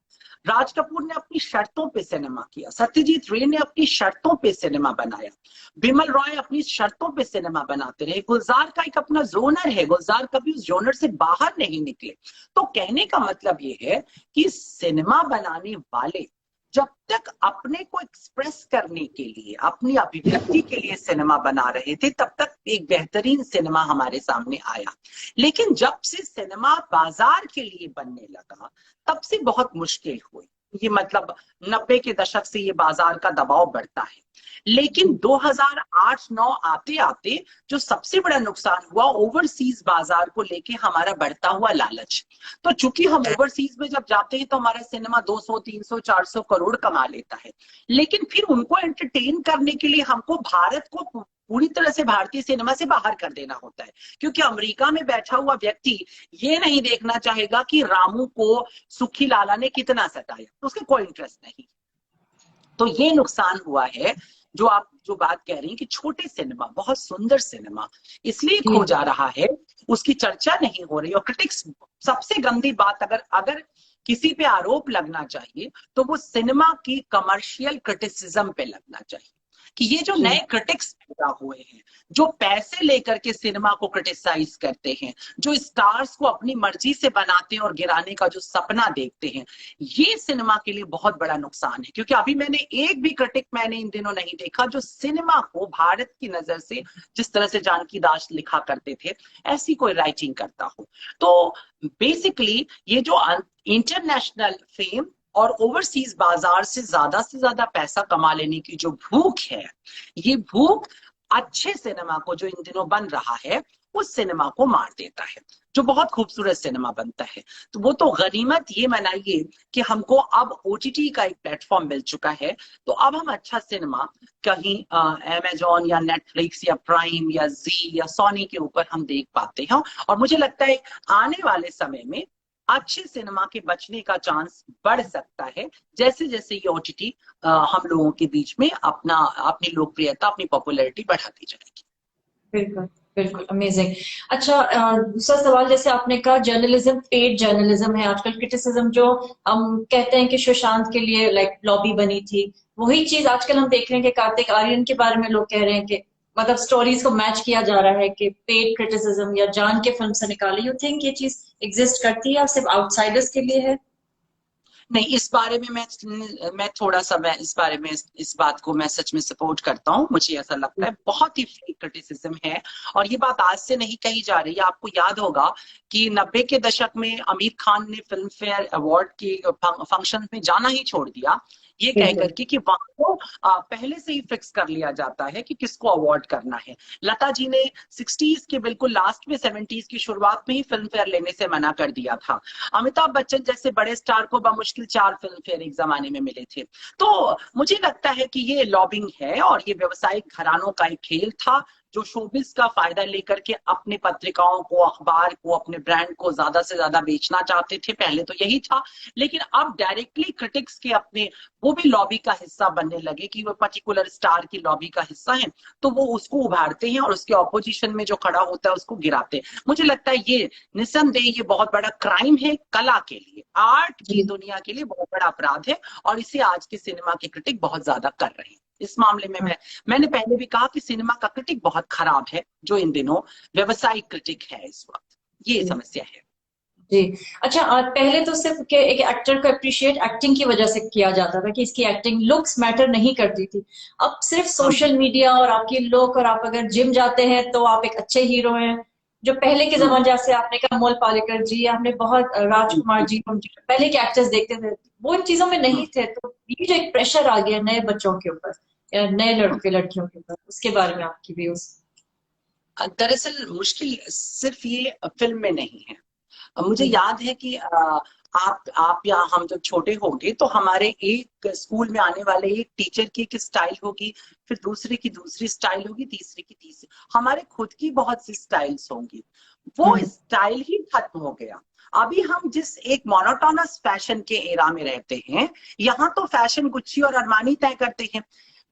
राज कपूर ने अपनी शर्तों पे सिनेमा किया, सत्यजीत रे ने अपनी शर्तों पे सिनेमा बनाया, बिमल रॉय अपनी शर्तों पे सिनेमा बनाते रहे, गुलजार का एक अपना जोनर है, गुलजार कभी उस जोनर से बाहर नहीं निकले। तो कहने का मतलब ये है कि सिनेमा बनाने वाले जब तक अपने को एक्सप्रेस करने के लिए, अपनी अभिव्यक्ति के लिए सिनेमा बना रहे थे, तब तक एक बेहतरीन सिनेमा हमारे सामने आया। लेकिन जब से सिनेमा बाजार के लिए बनने लगा तब से बहुत मुश्किल हुई। ये मतलब 90 के दशक से ये बाजार का दबाव बढ़ता है, लेकिन 2008-9 आते आते जो सबसे बड़ा नुकसान हुआ, ओवरसीज बाजार को लेके हमारा बढ़ता हुआ लालच। तो चूंकि हम ओवरसीज में जब जाते हैं तो हमारा सिनेमा 200, 300, 400 करोड़ कमा लेता है, लेकिन फिर उनको एंटरटेन करने के लिए हमको भारत को पूरी तरह से भारतीय सिनेमा से बाहर कर देना होता है, क्योंकि अमेरिका में बैठा हुआ व्यक्ति ये नहीं देखना चाहेगा कि रामू को सुखी लाला ने कितना सताया, तो उसका कोई इंटरेस्ट नहीं। तो ये नुकसान हुआ है जो आप जो बात कह रही हैं कि छोटे सिनेमा, बहुत सुंदर सिनेमा इसलिए खो जा रहा है, उसकी चर्चा नहीं हो रही। और क्रिटिक्स, सबसे गंदी बात, अगर किसी पे आरोप लगना चाहिए तो वो सिनेमा की कमर्शियल क्रिटिसिज्म पे लगना चाहिए, कि ये जो नए क्रिटिक्स पैदा हुए हैं जो पैसे लेकर के सिनेमा को क्रिटिसाइज करते हैं, जो स्टार्स को अपनी मर्जी से बनाते हैं और गिराने का जो सपना देखते हैं, ये सिनेमा के लिए बहुत बड़ा नुकसान है। क्योंकि अभी मैंने एक भी क्रिटिक मैंने इन दिनों नहीं देखा जो सिनेमा को भारत की नजर से, जिस तरह से जानकी दास लिखा करते थे, ऐसी कोई राइटिंग करता हो। तो बेसिकली ये जो इंटरनेशनल फेम और ओवरसीज बाजार से ज्यादा पैसा कमा लेने की जो भूख है, ये भूख अच्छे सिनेमा को जो इन दिनों बन रहा है उस सिनेमा को मार देता है, जो बहुत खूबसूरत सिनेमा बनता है। तो वो तो गनीमत ये मनाइए कि हमको अब ओटीटी का एक प्लेटफॉर्म मिल चुका है, तो अब हम अच्छा सिनेमा कहीं अमेजॉन या नेटफ्लिक्स या प्राइम या जी या सोनी के ऊपर हम देख पाते हैं। और मुझे लगता है आने वाले समय में अच्छे सिनेमा के बचने का चांस बढ़ सकता है, जैसे जैसे ये ओटीटी हम लोगों के बीच में अपनी लोकप्रियता, अपनी पॉपुलैरिटी बढ़ाती जाएगी। बिल्कुल बिल्कुल, अमेजिंग। अच्छा, दूसरा सवाल, जैसे आपने कहा जर्नलिज्म पेड जर्नलिज्म है आजकल, क्रिटिसिज्म जो हम कहते हैं कि सुशांत के लिए लाइक लॉबी बनी थी, वही चीज आजकल हम देख रहे हैं कि कार्तिक आर्यन के बारे में लोग कह रहे हैं कि मतलब स्टोरीज को मैच किया जा रहा है कि पेड क्रिटिसिज्म या जान के फिल्म से निकाले। यू थिंक ये चीज एग्जिस्ट करती है और सिर्फ आउटसाइडर्स के लिए है? नहीं, इस बारे में मैं थोड़ा सा, मैं इस बारे में इस बात को मैं सच में सपोर्ट करता हूँ। मुझे ऐसा लगता है बहुत ही फेक क्रिटिसिज्म है, और ये बात आज से नहीं कही जा रही है। आपको याद होगा कि 90 के दशक में आमिर खान ने फिल्म फेयर अवार्ड के फंक्शन में जाना ही छोड़ दिया, ये कह बिल्कुल। करके कि वहां को पहले से ही फिक्स कर लिया जाता है कि किसको अवार्ड करना है। लता जी ने 60s के बिल्कुल लास्ट में 70s की शुरुआत में ही फिल्म फेयर लेने से मना कर दिया था। अमिताभ बच्चन जैसे बड़े स्टार को बमुश्किल 4 फिल्म फेयर एक जमाने में मिले थे। तो मुझे लगता है कि ये लॉबिंग है और ये व्यवसायिक घरानों का एक खेल था, जो शोबिस का फायदा लेकर के अपने पत्रिकाओं को, अखबार को, अपने ब्रांड को ज्यादा से ज्यादा बेचना चाहते थे। पहले तो यही था, लेकिन अब डायरेक्टली क्रिटिक्स के अपने वो भी लॉबी का हिस्सा बनने लगे कि वो पर्टिकुलर स्टार की लॉबी का हिस्सा है, तो वो उसको उभारते हैं और उसके ऑपोजिशन में जो खड़ा होता है उसको गिराते हैं। मुझे लगता है ये निस्संदेह ये बहुत बड़ा क्राइम है कला के लिए, आर्ट की दुनिया के लिए बहुत बड़ा अपराध है, और इसे आज के सिनेमा के क्रिटिक बहुत ज्यादा कर रहे हैं। इस मामले में मैंने पहले भी कहा कि सिनेमा का क्रिटिक बहुत खराब है, जो इन दिनों व्यवसायिक क्रिटिक है इस वक्त, ये समस्या है। जी। अच्छा, पहले तो सिर्फ के एक एक्टर को अप्रिशिएट एक्टिंग की वजह से किया जाता था कि इसकी एक्टिंग, लुक्स मैटर नहीं करती थी। अब सिर्फ सोशल मीडिया और आपकी लुक, और आप अगर जिम जाते हैं तो आप एक अच्छे हीरो हैं। जो पहले के जमाने, जैसे आपने कहा अमोल पालेकर जी, आपने बहुत राजकुमार जी, हम जो पहले के एक्टर्स देखते थे वो इन चीजों में नहीं थे। तो ये जो एक प्रेशर आ गया नए बच्चों के ऊपर या नए लड़के लड़कियों के ऊपर, उसके बारे में आपकी व्यूज? दरअसल मुश्किल सिर्फ ये फिल्म में नहीं है। मुझे याद है कि आप या हम जब छोटे होंगे तो हमारे एक स्कूल में आने वाले एक टीचर की एक स्टाइल होगी, फिर दूसरे की दूसरी स्टाइल होगी, तीसरे की तीसरी, हमारे खुद की बहुत सी स्टाइल्स होंगी। वो स्टाइल ही खत्म हो गया। अभी हम जिस एक मोनोटोनस फैशन के एरा में रहते हैं, यहाँ तो फैशन गुच्ची और अरमानी तय करते हैं।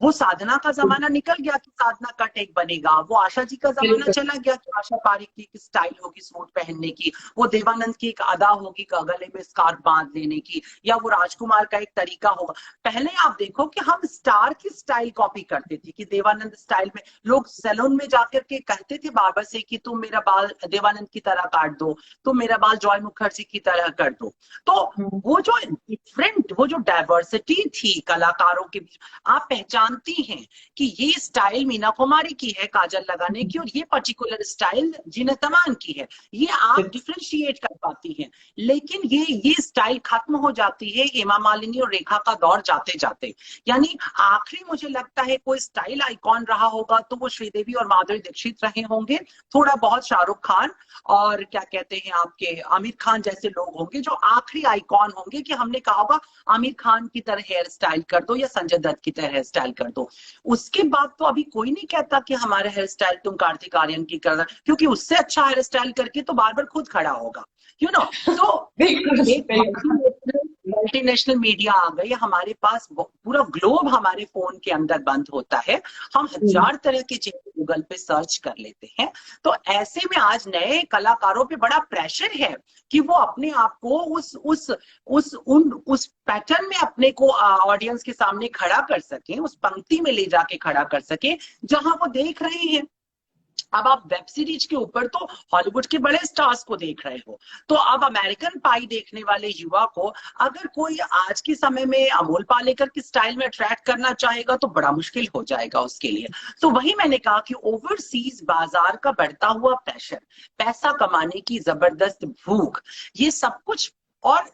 वो साधना का जमाना निकल गया कि साधना कट एक बनेगा, वो आशा जी का जमाना चला गया कि आशा पारिक की एक स्टाइल होगी सूट पहनने की, वो देवानंद की एक अदा होगी गले में स्कार्फ बांध लेने की, या वो राजकुमार का एक तरीका होगा। पहले आप देखो कि हम स्टार की स्टाइल कॉपी करते थे कि देवानंद स्टाइल में लोग सैलून में जाकर के कहते थे बार्बर से कि तुम मेरा बाल देवानंद की तरह काट दो, तुम मेरा बाल जॉय मुखर्जी की तरह कर दो। तो वो जो डिफरेंट, वो जो डाइवर्सिटी थी कलाकारों के बीच, आप पहचानती हैं कि ये स्टाइल मीना कुमारी की है काजल लगाने की, और ये पर्टिकुलर स्टाइल जीनत अमान की है, ये आप डिफ्रेंशिएट कर पाती हैं। लेकिन ये स्टाइल खत्म हो जाती है हेमा मालिनी और रेखा का दौर जाते जाते। यानी आखिरी मुझे लगता है कोई स्टाइल आइकॉन रहा होगा तो वो श्रीदेवी और माधुरी दीक्षित रहे होंगे, थोड़ा बहुत शाहरुख खान और क्या कहते हैं आपके आमिर खान जैसे लोग होंगे जो आखिरी आइकॉन होंगे कि हमने कहा होगा आमिर खान की तरह हेयर स्टाइल कर दो या संजय दत्त की तरह हेयर स्टाइल कर दो। उसके बाद तो अभी कोई नहीं कहता कि हमारा हेयर स्टाइल तुम कार्तिक आर्यन की कर, क्योंकि उससे अच्छा हेयर स्टाइल करके तो बार बार खुद खड़ा होगा, यू नो। तो मल्टीनेशनल मीडिया आ गई हमारे पास, पूरा ग्लोब हमारे फोन के अंदर बंद होता है, हम हजार तरह के चीजें गूगल पे सर्च कर लेते हैं। तो ऐसे में आज नए कलाकारों पे बड़ा प्रेशर है कि वो अपने आप को उस पैटर्न में अपने को ऑडियंस के सामने खड़ा कर सकें, उस पंक्ति में ले जाके खड़ा कर सकें जहां वो देख रहे हैं। अब आप वेब सीरीज के ऊपर तो हॉलीवुड के बड़े स्टार्स को देख रहे हो, तो अब अमेरिकन पाई देखने वाले युवा को अगर कोई आज के समय में अमोल पालेकर की स्टाइल में अट्रैक्ट करना चाहेगा तो बड़ा मुश्किल हो जाएगा उसके लिए। तो वही मैंने कहा कि ओवरसीज बाजार का बढ़ता हुआ प्रेशर, पैसा कमाने की जबरदस्त भूख, ये सब कुछ, और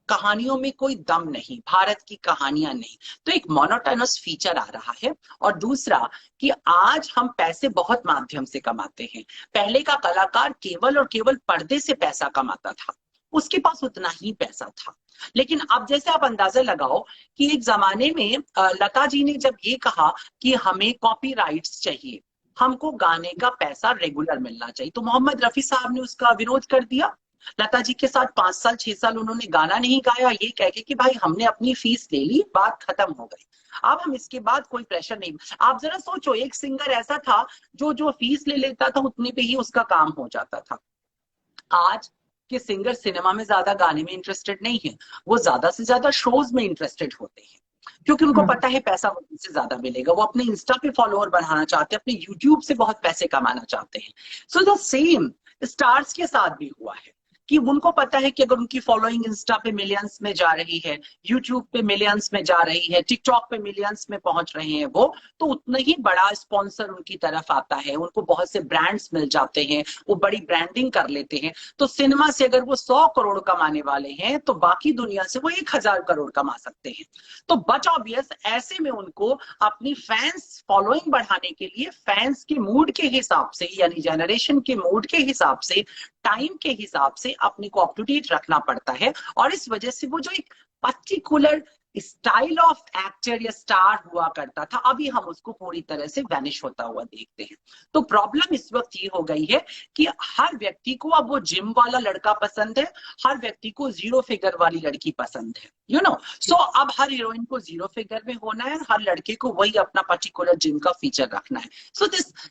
कहानियों में कोई दम नहीं, भारत की कहानियां नहीं, तो एक मोनोटोनस फीचर आ रहा है। और दूसरा कि आज हम पैसे बहुत माध्यम से कमाते हैं। पहले का कलाकार केवल और केवल पर्दे से पैसा कमाता था, उसके पास उतना ही पैसा था। लेकिन अब जैसे आप अंदाजा लगाओ कि एक जमाने में लता जी ने जब ये कहा कि हमें कॉपीराइट्स चाहिए, हमको गाने का पैसा रेगुलर मिलना चाहिए, तो मोहम्मद रफी साहब ने उसका विरोध कर दिया। लता जी के साथ 5 साल 6 साल उन्होंने गाना नहीं गाया, ये कह के कि भाई हमने अपनी फीस ले ली, बात खत्म हो गई, अब हम इसके बाद कोई प्रेशर नहीं। आप जरा सोचो, एक सिंगर ऐसा था जो फीस ले लेता था उतने पे ही उसका काम हो जाता था। आज के सिंगर सिनेमा में ज्यादा गाने में इंटरेस्टेड नहीं है, वो ज्यादा से ज्यादा शोज में इंटरेस्टेड होते हैं, क्योंकि उनको पता है पैसा से ज्यादा मिलेगा। वो अपने इंस्टा पे फॉलोअर बढ़ाना चाहते हैं, अपने यूट्यूब से बहुत पैसे कमाना चाहते हैं। सो द सेम स्टार्स के साथ भी हुआ है कि उनको पता है कि अगर उनकी फॉलोइंग इंस्टा पे मिलियंस में जा रही है, यूट्यूब पे मिलियंस में जा रही है, टिकटॉक पे मिलियंस में पहुंच रहे हैं वो, तो उतना ही बड़ा स्पॉन्सर उनकी तरफ आता है, उनको बहुत से ब्रांड्स मिल जाते हैं, वो बड़ी ब्रांडिंग कर लेते हैं। तो सिनेमा से अगर वो 100 करोड़ कमाने वाले हैं तो बाकी दुनिया से वो 1000 करोड़ कमा सकते हैं। तो बट ऑब्वियस ऐसे में उनको अपनी फैंस फॉलोइंग बढ़ाने के लिए फैंस के मूड के हिसाब से, यानी जनरेशन के मूड के हिसाब से, टाइम के हिसाब से अपने को अप टू डेट रखना पड़ता है। और इस वजह से वो जो एक पर्टिकुलर स्टाइल ऑफ एक्टर या स्टार हुआ करता था, अभी हम उसको पूरी तरह से वैनिश होता हुआ देखते हैं। तो प्रॉब्लम इस वक्त ये हो गई है कि हर व्यक्ति को अब वो जिम वाला लड़का पसंद है, हर व्यक्ति को 0 फिगर वाली लड़की पसंद है, यू नो। सो अब हर हीरोइन को 0 फिगर में होना है, हर लड़के को वही अपना पर्टिकुलर जिम का फीचर रखना है। सो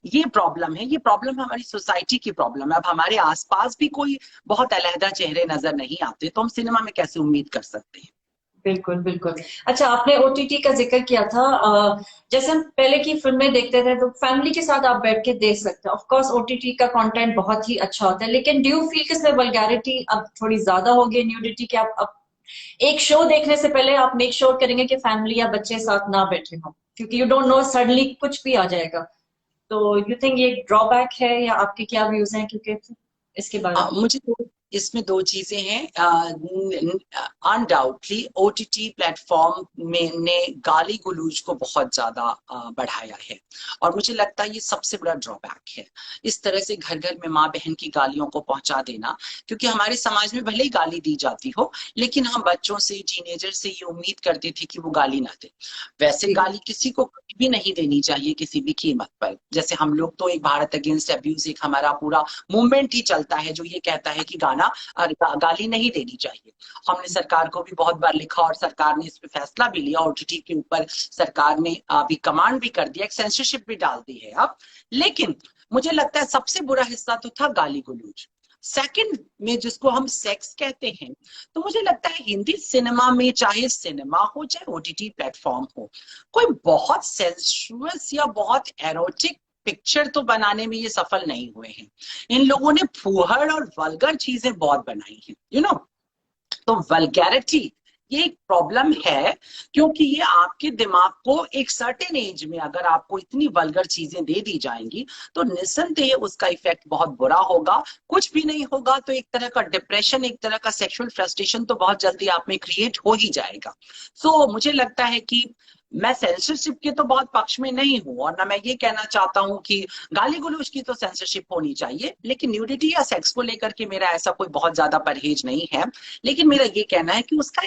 ये प्रॉब्लम है, ये प्रॉब्लम हमारी सोसाइटी की प्रॉब्लम है। अब हमारे आसपास भी कोई बहुत अलहदा चेहरे नजर नहीं आते, तो हम सिनेमा में कैसे उम्मीद कर सकते हैं? बिल्कुल बिल्कुल। अच्छा, आपने ओटीटी का जिक्र किया था। जैसे हम पहले की फिल्में देखते थे तो फैमिली के साथ आप बैठ के देख सकते हैं। ऑफ कोर्स ओटीटी का कंटेंट बहुत ही अच्छा होता है, लेकिन डू यू फील कि इसमें वल्गैरिटी अब थोड़ी ज्यादा हो गई, न्यूडिटी की? आप अब एक शो देखने से पहले आप मेक श्योर करेंगे कि फैमिली या बच्चे साथ ना बैठे हों, क्योंकि यू डोंट नो सडनली कुछ भी आ जाएगा। तो यू थिंक ये ड्रॉबैक है, या आपके क्या व्यूज हैं क्योंकि इसके बारे में? मुझे इसमें दो चीजें हैं। अनडाउटली ओटीटी प्लेटफॉर्म में ने गाली गलौज को बहुत ज्यादा बढ़ाया है, और मुझे लगता है ये सबसे बड़ा ड्रॉबैक है। इस तरह से घर घर में माँ बहन की गालियों को पहुंचा देना, क्योंकि हमारे समाज में भले ही गाली दी जाती हो, लेकिन हम बच्चों से, टीनेजर से ये उम्मीद करते थे कि वो गाली ना दे। वैसे गाली किसी को कभी भी नहीं देनी चाहिए किसी भी कीमत पर। जैसे हम लोग तो एक भारत अगेंस्ट अब्यूज, एक हमारा पूरा मूवमेंट ही चलता है जो ये कहता है कि गाली नहीं देनी चाहिए। हमने सरकार को भी बहुत बार लिखा और सरकार ने इस पे फैसला भी लिया। ओटीटी के ऊपर सरकार ने अभी कमांड भी कर दिया, एक सेंसरशिप भी डाल दी है अब। लेकिन मुझे लगता है सबसे बुरा हिस्सा तो था गाली गलौज। सेकंड में जिसको हम सेक्स कहते हैं, तो मुझे लगता है हिंदी सिनेमा में, चाहे सिनेमा हो चाहे ओटीटी प्लेटफॉर्म हो, कोई बहुत सेंसुअस या बहुत एरोटिक पिक्चर तो बनाने में ये सफल नहीं हुए हैं। इन लोगों ने फूहड़ और वल्गर चीजें बहुत बनाई हैं, यू नो। तो वल्गैरिटी ये एक प्रॉब्लम है, क्योंकि ये आपके दिमाग को एक सर्टेन एज में अगर आपको इतनी वल्गर चीजें दे दी जाएंगी तो निस्संदेह उसका इफेक्ट बहुत बुरा होगा। कुछ भी नहीं होगा तो एक तरह का डिप्रेशन, एक तरह का सेक्सुअल फ्रस्ट्रेशन तो बहुत जल्दी आप में क्रिएट हो ही जाएगा। सो मुझे लगता है कि मैं सेंसरशिप के तो बहुत पक्ष में नहीं हूं, और ना मैं ये कहना चाहता हूं कि गाली गलौज की तो सेंसरशिप होनी चाहिए, लेकिन न्यूडिटी या सेक्स को लेकर के मेरा ऐसा कोई बहुत ज्यादा परहेज नहीं है। लेकिन मेरा ये कहना है कि उसका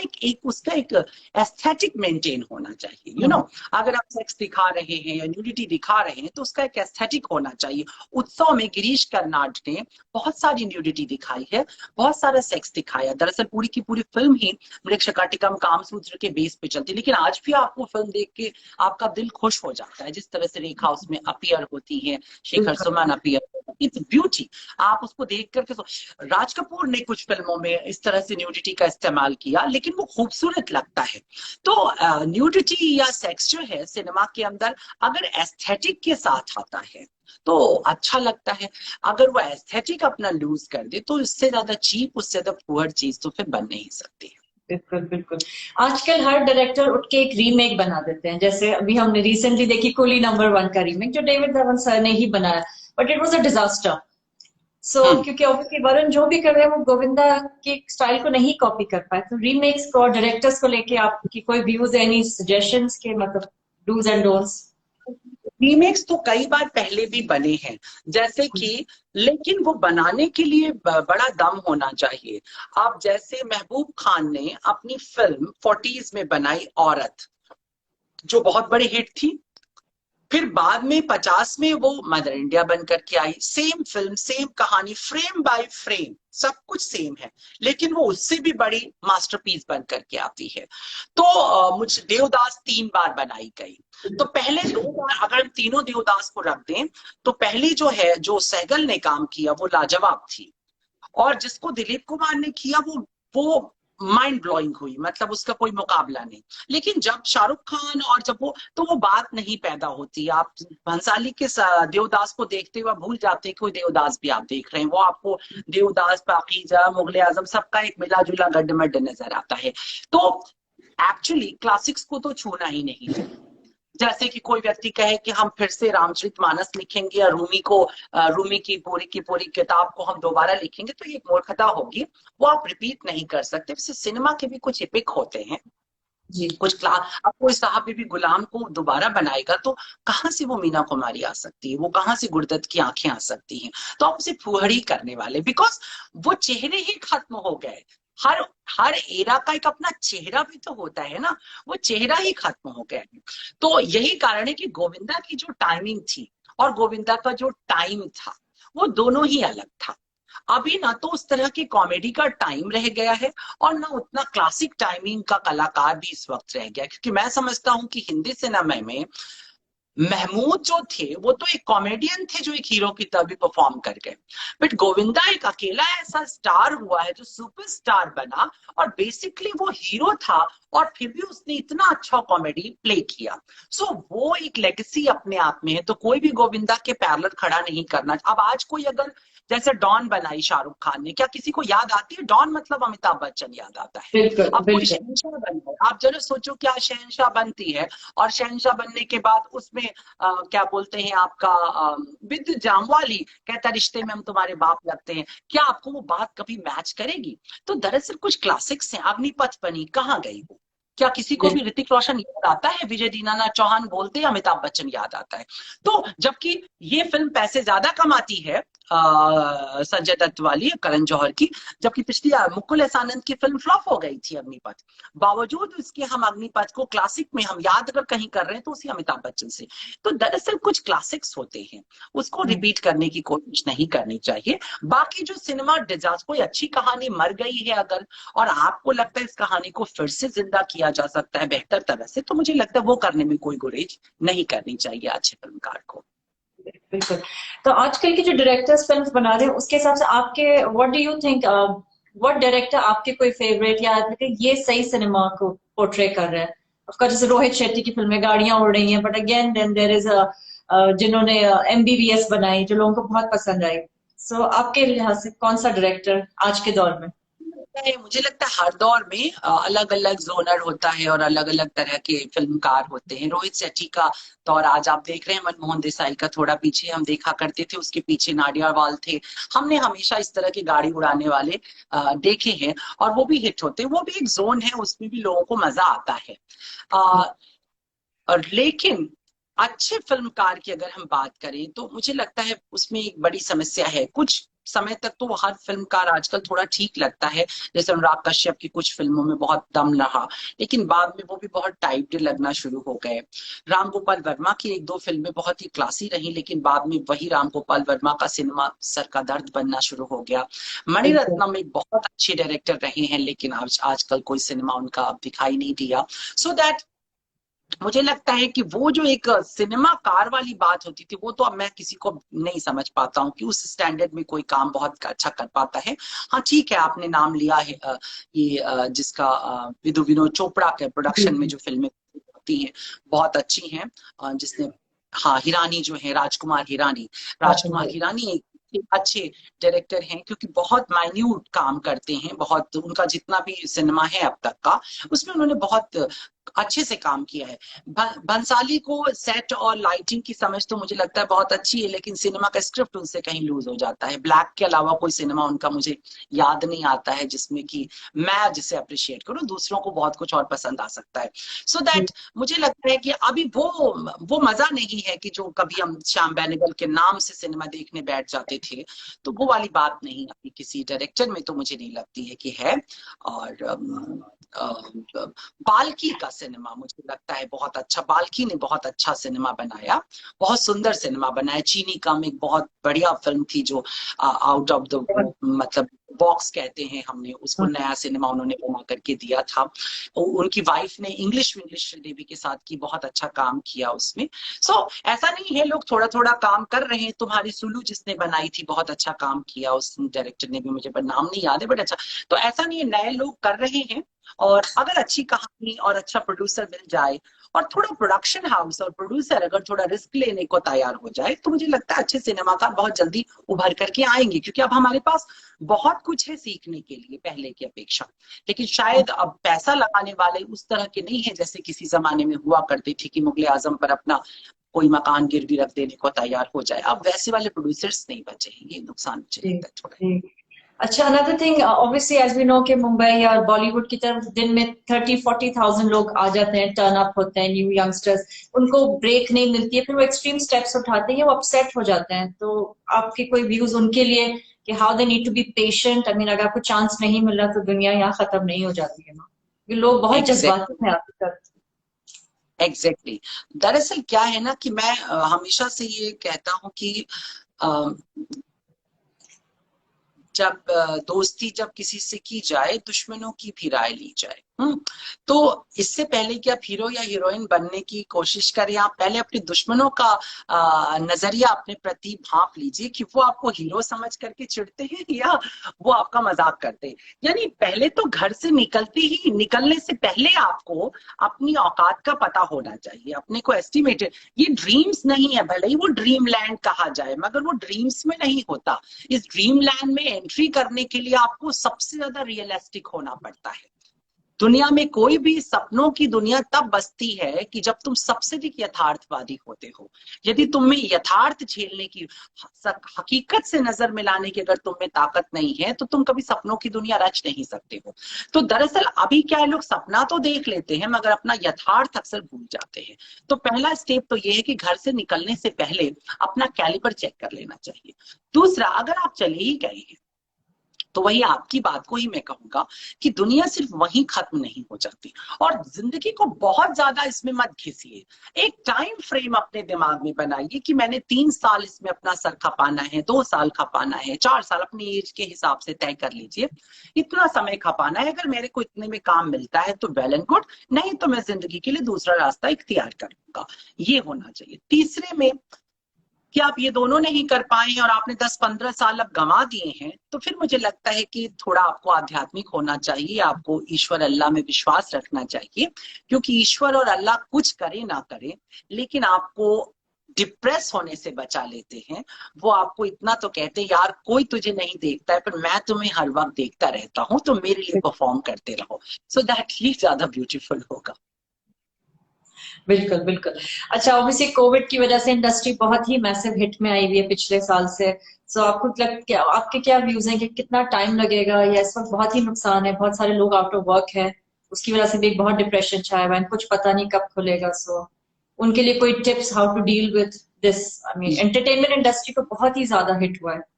एक एस्थेटिक मेंटेन होना चाहिए, यू नो। अगर आप सेक्स दिखा रहे हैं या न्यूडिटी दिखा रहे हैं तो उसका एक एस्थेटिक होना चाहिए। उत्सव में गिरीश कर्नाड ने बहुत सारी न्यूडिटी दिखाई है, बहुत सारा सेक्स दिखाया। दरअसल पूरी की पूरी फिल्म ही मृगशकाटिकम कामसूत्र के बेस पे चलती, लेकिन आज भी आपको फिल्म देख के आपका दिल खुश हो जाता है। जिस तरह से रेखा उसमें अपीयर होती है, Shekhar Suman appear, its beauty. आप उसको देख करके राज कपूर ने कुछ फिल्मों में इस तरह से न्यूडिटी का इस्तेमाल किया, लेकिन वो खूबसूरत लगता है। तो न्यूडिटी या सेक्स जो है सिनेमा के अंदर अगर एस्थेटिक के साथ आता है तो अच्छा लगता है। अगर वो एस्थेटिक अपना लूज कर दे तो इससे ज्यादा चीप, उससे ज्यादा पुअर चीज तो फिर बन नहीं सकती। बिल्कुल बिल्कुल। आजकल हर डायरेक्टर उठ के एक रीमेक बना देते हैं। जैसे अभी हमने रिसेंटली देखी कूली नंबर 1 का रीमेक, जो डेविड धवन सर ने ही बनाया, but it was a disaster. So क्योंकि ऑब्वियसली वरुण जो भी कर रहे हैं वो गोविंदा के स्टाइल को नहीं कॉपी कर पाए। तो रीमेक्स को और डायरेक्टर्स को लेके आपकी कोई व्यूज, एनी सजेशंस के, मतलब डूज एंड डोंट्स? रीमेक्स तो कई बार पहले भी बने हैं, जैसे कि, लेकिन वो बनाने के लिए बड़ा दम होना चाहिए। अब जैसे महबूब खान ने अपनी फिल्म 40s में बनाई औरत, जो बहुत बड़ी हिट थी। फिर बाद में 50 में वो मदर इंडिया बनकर के आई। सेम फिल्म, सेम कहानी, फ्रेम बाय फ्रेम सब कुछ सेम है, लेकिन वो उससे भी बड़ी मास्टरपीस बनकर के आती है। तो मुझे देवदास 3 बार बनाई गई। तो पहले 2 बार अगर हम तीनों देवदास को रख दें तो पहली जो है, जो सहगल ने काम किया वो लाजवाब थी, और जिसको दिलीप कुमार ने किया वो माइंड ब्लोइंग हुई, मतलब उसका कोई मुकाबला नहीं। लेकिन जब शाहरुख खान और जब वो बात नहीं पैदा होती। आप भंसाली के देवदास को देखते हुए भूल जाते हैं कि कोई देवदास भी आप देख रहे हैं। वो आपको देवदास, पाकीजा, मुगले आजम सबका एक मिला जुला गड्ढमड्ढ नजर आता है। तो एक्चुअली क्लासिक्स को तो छूना ही नहीं है। जैसे कि कोई व्यक्ति कहे कि हम फिर से रामचरितमानस लिखेंगे या रूमी की पूरी किताब को हम दोबारा लिखेंगे, तो ये एक मूर्खता होगी। वो आप रिपीट नहीं कर सकते। वैसे सिनेमा के भी कुछ एपिक होते हैं, जी कुछ क्लास। अब कोई साहब बीबी गुलाम को दोबारा बनाएगा तो कहाँ से वो मीना कुमारी आ सकती है, वो कहाँ से गुरदत्त की आंखें आ सकती हैं? तो आप उसे फुहड़ी करने वाले, बिकॉज वो चेहरे ही खत्म हो गए। हर हर एरा का एक अपना चेहरा भी तो होता है ना, वो चेहरा ही खत्म हो गया है। तो यही कारण है कि गोविंदा की जो टाइमिंग थी और गोविंदा का जो टाइम था, वो दोनों ही अलग था। अभी ना तो उस तरह की कॉमेडी का टाइम रह गया है और ना उतना क्लासिक टाइमिंग का कलाकार भी इस वक्त रह गया, क्योंकि मैं समझता हूं कि हिंदी सिनेमा में महमूद जो थे वो तो एक कॉमेडियन थे जो एक हीरो की तरह भी परफॉर्म कर गए। बट गोविंदा एक अकेला ऐसा स्टार हुआ है जो सुपरस्टार बना, और बेसिकली वो हीरो था और फिर भी उसने इतना अच्छा कॉमेडी प्ले किया। सो वो एक लेगेसी अपने आप में है। तो कोई भी गोविंदा के पैरेलल खड़ा नहीं करना। अब आज कोई अगर जैसे डॉन बनाई शाहरुख खान ने, क्या किसी को याद आती है डॉन? मतलब अमिताभ बच्चन याद आता है। बिल्कुल अब कोई बिल्कुल। शहंशाह बन, आप जरा सोचो क्या शहंशाह बनती है, और शहंशाह बनने के बाद उसमें क्या बोलते हैं आपका विद्युत जामवाली कहता रिश्ते में हम तुम्हारे बाप लगते हैं, क्या आपको वो बात कभी मैच करेगी? तो दरअसल कुछ क्लासिक्स हैं। अग्निपथ बनी, कहाँ गई वो? क्या किसी को भी ऋतिक रोशन याद आता है? विजय दीनानाथ चौहान बोलते हैं, अमिताभ बच्चन याद आता है। तो जबकि ये फिल्म पैसे ज्यादा कमाती है संजय दत्त वाली, करण जौहर की, जबकि पिछली मुकुल एस आनंद की फिल्म फ्लॉप हो गई थी अग्निपथ। बावजूद इसके हम अग्निपथ को क्लासिक में हम याद अगर कहीं कर रहे हैं तो उसी अमिताभ बच्चन से। तो दरअसल कुछ क्लासिक्स होते हैं, उसको रिपीट करने की कोशिश नहीं करनी चाहिए। बाकी जो सिनेमा डिजास्टर, कोई अच्छी कहानी मर गई है अगर, और आपको लगता है इस कहानी को फिर से जिंदा किया जा सकता है बेहतर तरह से, तो मुझे लगता है वो करने में कोई गुरेज नहीं करनी चाहिए अच्छे फिल्मकार को। बिल्कुल। तो आजकल के जो डायरेक्टर्स फिल्म्स बना रहे हैं उसके हिसाब से आपके what do you think, what director आपके कोई फेवरेट या ये सही सिनेमा को पोर्ट्रे कर रहा है? ऑफ कोर्स जैसे रोहित शेट्टी की फिल्में गाड़ियां उड़ रही हैं, but again then there is जिन्होंने एमबीबीएस बनाई जो लोगों को बहुत पसंद आई। सो आपके लिहाज से कौन सा डायरेक्टर आज के दौर में? मुझे लगता है हर दौर में अलग अलग जोनर होता है और अलग अलग तरह के फिल्मकार होते हैं। रोहित शेट्टी का दौर आज आप देख रहे हैं, मनमोहन देसाई का थोड़ा पीछे हम देखा करते थे, उसके पीछे नाडियाडवाल थे। हमने हमेशा इस तरह की गाड़ी उड़ाने वाले देखे हैं और वो भी हिट होते हैं। वो भी एक जोन है, उसमें भी लोगों को मजा आता है। और लेकिन अच्छे फिल्मकार की अगर हम बात करें तो मुझे लगता है उसमें एक बड़ी समस्या है। कुछ समय तक तो हर फिल्मकार आजकल थोड़ा ठीक लगता है, जैसे अनुराग कश्यप की कुछ फिल्मों में बहुत दम रहा, लेकिन बाद में वो भी बहुत टाइट लगना शुरू हो गए। राम गोपाल वर्मा की एक दो फिल्में बहुत ही क्लासी रही, लेकिन बाद में वही राम गोपाल वर्मा का सिनेमा सर का दर्द बनना शुरू हो गया। मणिरत्नम एक बहुत अच्छे डायरेक्टर रहे हैं, लेकिन आजकल कोई सिनेमा उनका अब दिखाई नहीं दिया। सो दैट मुझे लगता है कि वो जो एक सिनेमा कार वाली बात होती थी, वो तो अब मैं किसी को नहीं समझ पाता हूँ कि उस स्टैंडर्ड में कोई काम बहुत अच्छा कर पाता है। हाँ ठीक है, आपने नाम लिया है ये जिसका विनोद चोपड़ा के प्रोडक्शन में जो फिल्में होती हैं बहुत अच्छी हैं, जिसने, हाँ, हिरानी जो है, राजकुमार हिरानी एक अच्छे डायरेक्टर हैं, क्योंकि बहुत माइन्यूट काम करते हैं। बहुत उनका जितना भी सिनेमा है अब तक का, उसमें उन्होंने बहुत अच्छे से काम किया है। बंसाली को सेट और लाइटिंग की समझ तो मुझे लगता है बहुत अच्छी है, लेकिन सिनेमा का स्क्रिप्ट उनसे कहीं लूज हो जाता है। ब्लैक के अलावा कोई सिनेमा उनका मुझे याद नहीं आता है जिसमें कि मैं जिसे अप्रिशिएट करूं, दूसरों को बहुत कुछ और पसंद आ सकता है। सो दैट मुझे लगता है कि अभी वो मजा नहीं है कि जो कभी हम श्याम बेनेगल के नाम से सिनेमा देखने बैठ जाते थे, तो वो वाली बात नहीं अभी किसी डायरेक्टर में तो मुझे नहीं लगती है कि है। और बाल्की का सिनेमा, मुझे लगता है बहुत अच्छा। बाल्की ने बहुत अच्छा सिनेमा बनाया, बहुत सुंदर सिनेमा बनाया। चीनी कम एक बहुत बढ़िया फिल्म थी जो आउट ऑफ द मतलब बॉक्स कहते हैं हमने उसको, नया सिनेमा उन्होंने बना करके दिया था। उनकी वाइफ ने इंग्लिश श्रीदेवी के साथ की, बहुत अच्छा काम किया उसमें। सो ऐसा नहीं है, लोग थोड़ा थोड़ा काम कर रहे हैं। तुम्हारी सुलू जिसने बनाई थी बहुत अच्छा काम किया, उस डायरेक्टर ने भी, मुझे नाम नहीं याद है बट अच्छा। तो ऐसा नहीं है, नए लोग कर रहे हैं। और अगर अच्छी कहानी और अच्छा प्रोड्यूसर मिल जाए और थोड़ा प्रोडक्शन हाउस और प्रोड्यूसर अगर थोड़ा रिस्क लेने को तैयार हो जाए, तो मुझे लगता है अच्छे सिनेमाकार बहुत जल्दी उभर करके आएंगे। क्योंकि अब हमारे पास बहुत कुछ है सीखने के लिए पहले की अपेक्षा। लेकिन शायद अब पैसा लगाने वाले उस तरह के नहीं है जैसे किसी जमाने में हुआ करते थे कि मुगले आजम पर अपना कोई मकान गिरवी रख देने को तैयार हो जाए। अब वैसे वाले प्रोड्यूसर्स नहीं बचे हैं, ये नुकसान मुझे लगता है थोड़ा। अच्छा, another thing, obviously as we know कि मुंबई और बॉलीवुड की तरफ दिन में 30-40,000 लोग आ जाते हैं, टर्न अप होते हैं, न्यू यंगस्टर्स, उनको ब्रेक नहीं मिलती है, फिर वो एक्सट्रीम स्टेप्स उठाते हैं, वो अपसेट हो जाते हैं। तो आपके कोई व्यूज उनके लिए कि how they need to be patient? I mean, अगर आपको चांस नहीं मिल रहा तो दुनिया यहाँ खत्म नहीं हो जाती है ना, ये लोग बहुत जज्बाती हैं आपकी तरफ। एग्जैक्टली। दरअसल क्या है ना कि मैं हमेशा से ये कहता हूँ कि जब दोस्ती जब किसी से की जाए, दुश्मनों की भी राय ली जाए। तो इससे पहले कि आप हीरो या हीरोइन बनने की कोशिश करें, आप पहले अपने दुश्मनों का नजरिया अपने प्रति भांप लीजिए कि वो आपको हीरो समझ करके चिढ़ते हैं या वो आपका मजाक करते हैं। यानी पहले तो घर से निकलने से पहले आपको अपनी औकात का पता होना चाहिए, अपने को एस्टिमेटेड। ये ड्रीम्स नहीं है, भले ही वो ड्रीम लैंड कहा जाए, मगर वो ड्रीम्स में नहीं होता। इस ड्रीम लैंड में एंट्री करने के लिए आपको सबसे ज्यादा रियलिस्टिक होना पड़ता है। दुनिया में कोई भी सपनों की दुनिया तब बसती है कि जब तुम सबसे अधिक यथार्थवादी होते हो। यदि तुम में यथार्थ झेलने की, हकीकत से नजर मिलाने की अगर तुम में ताकत नहीं है, तो तुम कभी सपनों की दुनिया रच नहीं सकते हो। तो दरअसल अभी क्या है, लोग सपना तो देख लेते हैं मगर अपना यथार्थ अक्सर भूल जाते हैं। तो पहला स्टेप तो ये है कि घर से निकलने से पहले अपना कैलिबर चेक कर लेना चाहिए। दूसरा, अगर आप चले ही गए हैं तो वही आपकी बात को ही मैं कहूंगा कि दुनिया सिर्फ वहीं खत्म नहीं हो जाती। और जिंदगी को बहुत ज्यादा इसमें मत घिसिए। एक टाइम फ्रेम अपने दिमाग में बनाइए कि मैंने 3 साल इसमें अपना सर खपाना है, 2 साल खपाना है, 4 साल, अपनी एज के हिसाब से तय कर लीजिए इतना समय खपाना है। अगर मेरे को इतने में काम मिलता है तो वेल एंड गुड, नहीं तो मैं जिंदगी के लिए दूसरा रास्ता इख्तियार करूंगा। ये होना चाहिए। तीसरे में कि आप ये दोनों नहीं कर पाए हैं और आपने 10-15 साल अब गंवा दिए हैं, तो फिर मुझे लगता है कि थोड़ा आपको आध्यात्मिक होना चाहिए, आपको ईश्वर अल्लाह में विश्वास रखना चाहिए। क्योंकि ईश्वर और अल्लाह कुछ करे ना करे, लेकिन आपको डिप्रेस होने से बचा लेते हैं। वो आपको इतना तो कहते हैं, यार कोई तुझे नहीं देखता है पर मैं तुम्हें हर वक्त देखता रहता हूँ, तो मेरे लिए परफॉर्म करते रहो। सो दैट ही ज्यादा ब्यूटीफुल होगा। बिल्कुल बिल्कुल। अच्छा, ऑब्वियसली कोविड की वजह से इंडस्ट्री बहुत ही मैसिव हिट में आई हुई है पिछले साल से। सो आपको क्या, आपके क्या व्यूज हैं कि कितना टाइम लगेगा, या इस वक्त बहुत ही नुकसान है, बहुत सारे लोग आउट ऑफ वर्क है, उसकी वजह से भी बहुत डिप्रेशन छाया हुआ है, कुछ पता नहीं कब खुलेगा। सो उनके लिए कोई tips how to deal with this? I mean, entertainment industry को बहुत ही ज्यादा हिट हुआ है।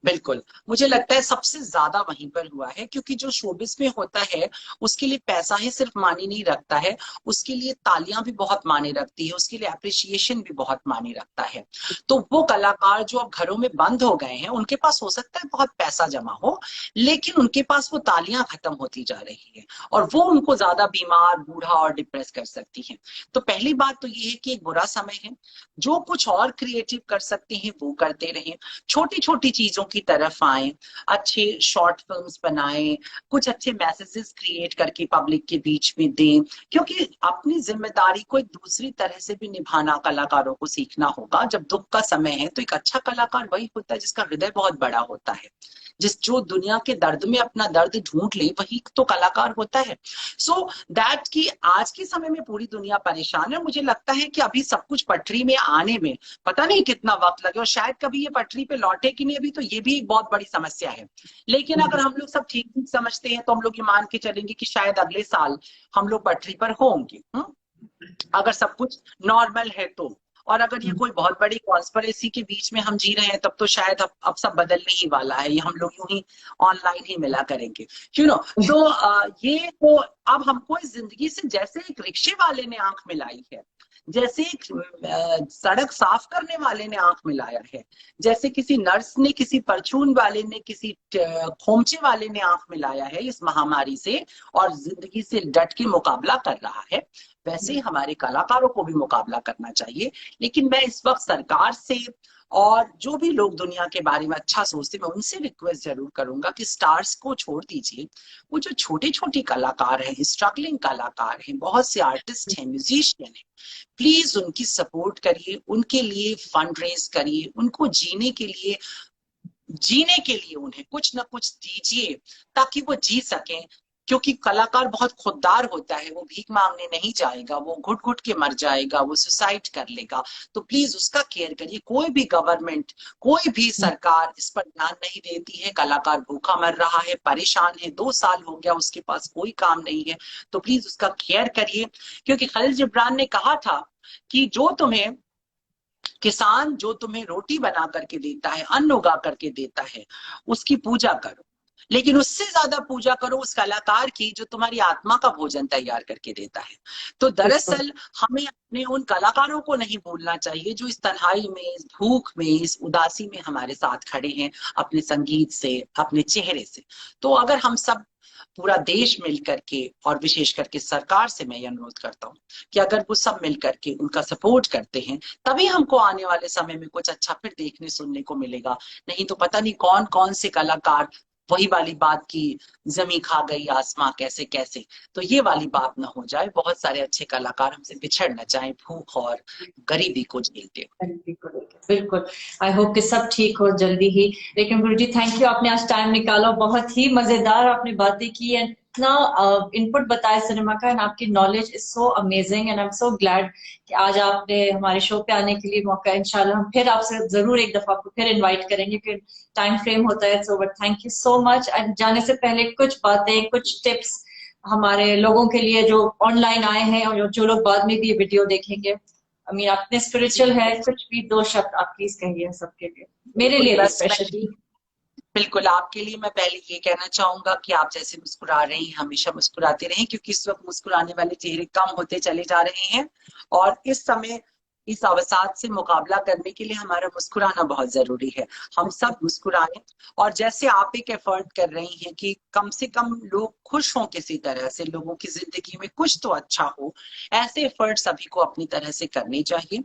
बिल्कुल, मुझे लगता है सबसे ज्यादा वहीं पर हुआ है, क्योंकि जो शोबिस में होता है उसके लिए पैसा ही सिर्फ मायने नहीं रखता है, उसके लिए तालियां भी बहुत मायने रखती है, उसके लिए अप्रिसिएशन भी बहुत मायने रखता है। तो वो कलाकार जो अब घरों में बंद हो गए हैं, उनके पास हो सकता है बहुत पैसा जमा हो, लेकिन उनके पास वो तालियां खत्म होती जा रही है और वो उनको ज्यादा बीमार, बूढ़ा और डिप्रेस कर सकती है। तो पहली बात तो ये है कि एक बुरा समय है, जो कुछ और क्रिएटिव कर सकते हैं वो करते रहें, छोटी छोटी चीजों की तरफ आए, अच्छे शॉर्ट फिल्म्स बनाएं, कुछ अच्छे मैसेजेस क्रिएट करके पब्लिक के बीच में दें। क्योंकि अपनी जिम्मेदारी को एक दूसरी तरह से भी निभाना कलाकारों को सीखना होगा। जब दुख का समय है तो एक अच्छा कलाकार वही होता है जिसका हृदय बहुत बड़ा होता है, जो दुनिया के दर्द में अपना दर्द ढूंढ ले, वही तो कलाकार होता है। सो दैट कि आज के समय में पूरी दुनिया परेशान है। मुझे लगता है कि अभी सब कुछ पटरी में आने में पता नहीं कितना वक्त लगे और शायद कभी ये पटरी पे लौटे कि नहीं, अभी तो ये भी एक बहुत बड़ी समस्या है। लेकिन अगर हम लोग सब ठीक ठीक समझते हैं तो हम लोग ये मान के चलेंगे कि शायद अगले साल हम लोग पटरी पर होंगे, अगर सब कुछ नॉर्मल है तो। और अगर ये कोई बहुत बड़ी कॉन्स्पिरेसी के बीच में हम जी रहे हैं तब तो शायद अब सब बदलने ही वाला है, ये हम लोग यूं ही ऑनलाइन ही मिला करेंगे, यू नो। तो ये तो अब हमको इस जिंदगी से जैसे एक रिक्शे वाले ने आंख मिलाई है, जैसे एक सड़क साफ करने वाले ने आंख मिलाया है, जैसे किसी नर्स ने, किसी परचून वाले ने, किसी खोमचे वाले ने आंख मिलाया है इस महामारी से और जिंदगी से डट के मुकाबला कर रहा है, वैसे ही हमारे कलाकारों को भी मुकाबला करना चाहिए। लेकिन मैं इस वक्त सरकार से और जो भी लोग दुनिया के बारे में अच्छा सोचते, मैं उनसे रिक्वेस्ट जरूर करूंगा कि स्टार्स को छोड़ दीजिए, वो जो छोटे छोटे कलाकार हैं, स्ट्रगलिंग कलाकार हैं, बहुत से आर्टिस्ट हैं, म्यूजिशियन हैं, प्लीज उनकी सपोर्ट करिए, उनके लिए फंड रेज करिए, उनको जीने के लिए उन्हें कुछ ना कुछ दीजिए ताकि वो जी सकें। क्योंकि कलाकार बहुत खुददार होता है, वो भीख मांगने नहीं जाएगा, वो घुट घुट के मर जाएगा, वो सुसाइड कर लेगा। तो प्लीज उसका केयर करिए। कोई भी गवर्नमेंट, कोई भी सरकार इस पर ध्यान नहीं देती है। कलाकार भूखा मर रहा है, परेशान है, 2 साल हो गया उसके पास कोई काम नहीं है। तो प्लीज उसका केयर करिए। क्योंकि खलील जिब्रान ने कहा था कि जो तुम्हें किसान, जो तुम्हें रोटी बना करके देता है, अन्न उगा करके देता है, उसकी पूजा करो, लेकिन उससे ज्यादा पूजा करो उस कलाकार की जो तुम्हारी आत्मा का भोजन तैयार करके देता है। तो दरअसल हमें अपने उन कलाकारों को नहीं भूलना चाहिए जो इस तन्हाई में, इस भूख में, इस उदासी में हमारे साथ खड़े हैं, अपने संगीत से, अपने चेहरे से। तो अगर हम सब, पूरा देश मिल करके, और विशेष करके सरकार से मैं ये अनुरोध करता हूँ कि अगर वो सब मिल करके उनका सपोर्ट करते हैं, तभी हमको आने वाले समय में कुछ अच्छा फिर देखने सुनने को मिलेगा। नहीं तो पता नहीं कौन कौन से कलाकार, वही वाली बात की जमी खा गई आसमां कैसे कैसे, तो ये वाली बात ना हो जाए। बहुत सारे अच्छे कलाकार हमसे बिछड़ न जाएं भूख और गरीबी को झेलते हुए। बिल्कुल, आई होप कि सब ठीक हो जल्दी ही। लेकिन गुरुजी थैंक यू, आपने आज टाइम निकाला, बहुत ही मजेदार आपने बातें की एंड इतना इनपुट बताया सिनेमा का, एंड आपकी knowledge is so amazing and I am so glad कि आज आपने हमारे शो पे आने के लिए मौका। इंशाल्लाह हम फिर आपसे जरूर एक दफा आपको फिर इनवाइट करेंगे, फिर टाइम फ्रेम होता है so, but thank you so much. And जाने से पहले कुछ बातें, कुछ टिप्स हमारे लोगों के लिए जो ऑनलाइन आए हैं और जो लोग बाद में भी ये वीडियो देखेंगे। मीन आपने स्पिरिचुअल है, कुछ भी 2 शब्द आप प्लीज कहिए सबके लिए, मेरे लिए भी स्पेशली। बिल्कुल, आपके लिए मैं पहले ये कहना चाहूंगा कि आप जैसे मुस्कुरा रही हैं, हमेशा मुस्कुराते रहें, क्योंकि इस वक्त मुस्कुराने वाले चेहरे कम होते चले जा रहे हैं और इस समय इस अवसाद से मुकाबला करने के लिए हमारा मुस्कुराना बहुत जरूरी है। हम सब मुस्कुराएं और जैसे आप एक एफर्ट कर रही हैं कि कम से कम लोग खुश हों, किसी तरह से लोगों की जिंदगी में कुछ तो अच्छा हो, ऐसे एफर्ट सभी को अपनी तरह से करने चाहिए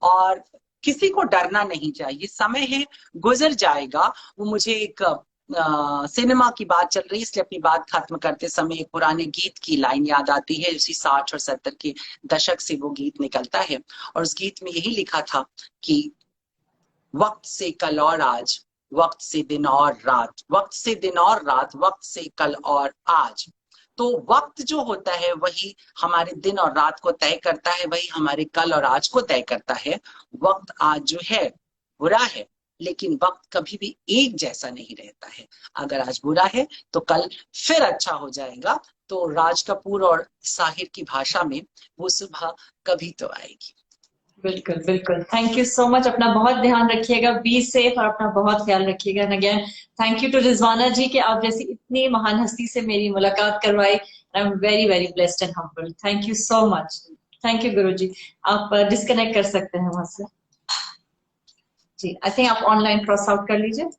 और किसी को डरना नहीं चाहिए। समय है, गुजर जाएगा। वो मुझे एक सिनेमा की बात चल रही है इसलिए अपनी बात खत्म करते समय एक पुराने गीत की लाइन याद आती है, उसी 60 और 70 के दशक से वो गीत निकलता है और उस गीत में यही लिखा था कि वक्त से कल और आज, वक्त से दिन और रात, वक्त से दिन और रात, वक्त से कल और आज। तो वक्त जो होता है वही हमारे दिन और रात को तय करता है, वही हमारे कल और आज को तय करता है। वक्त आज जो है बुरा है, लेकिन वक्त कभी भी एक जैसा नहीं रहता है। अगर आज बुरा है तो कल फिर अच्छा हो जाएगा। तो राज कपूर और साहिर की भाषा में वो सुबह कभी तो आएगी। बिल्कुल बिल्कुल, थैंक यू सो मच। अपना बहुत ध्यान रखिएगा, बी सेफ और अपना बहुत ख्याल रखिएगा। And again thank you to Rizwana ji कि आप जैसी इतनी महान हस्ती से मेरी मुलाकात करवाई। I am very very blessed and humble. Thank you so much. Thank you Guruji. आप डिस्कनेक्ट कर सकते हैं वहां से जी। आई थिंक आप ऑनलाइन क्रॉस आउट कर लीजिए।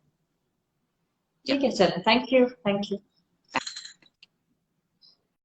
ठीक है, चलो, थैंक यू, थैंक यू।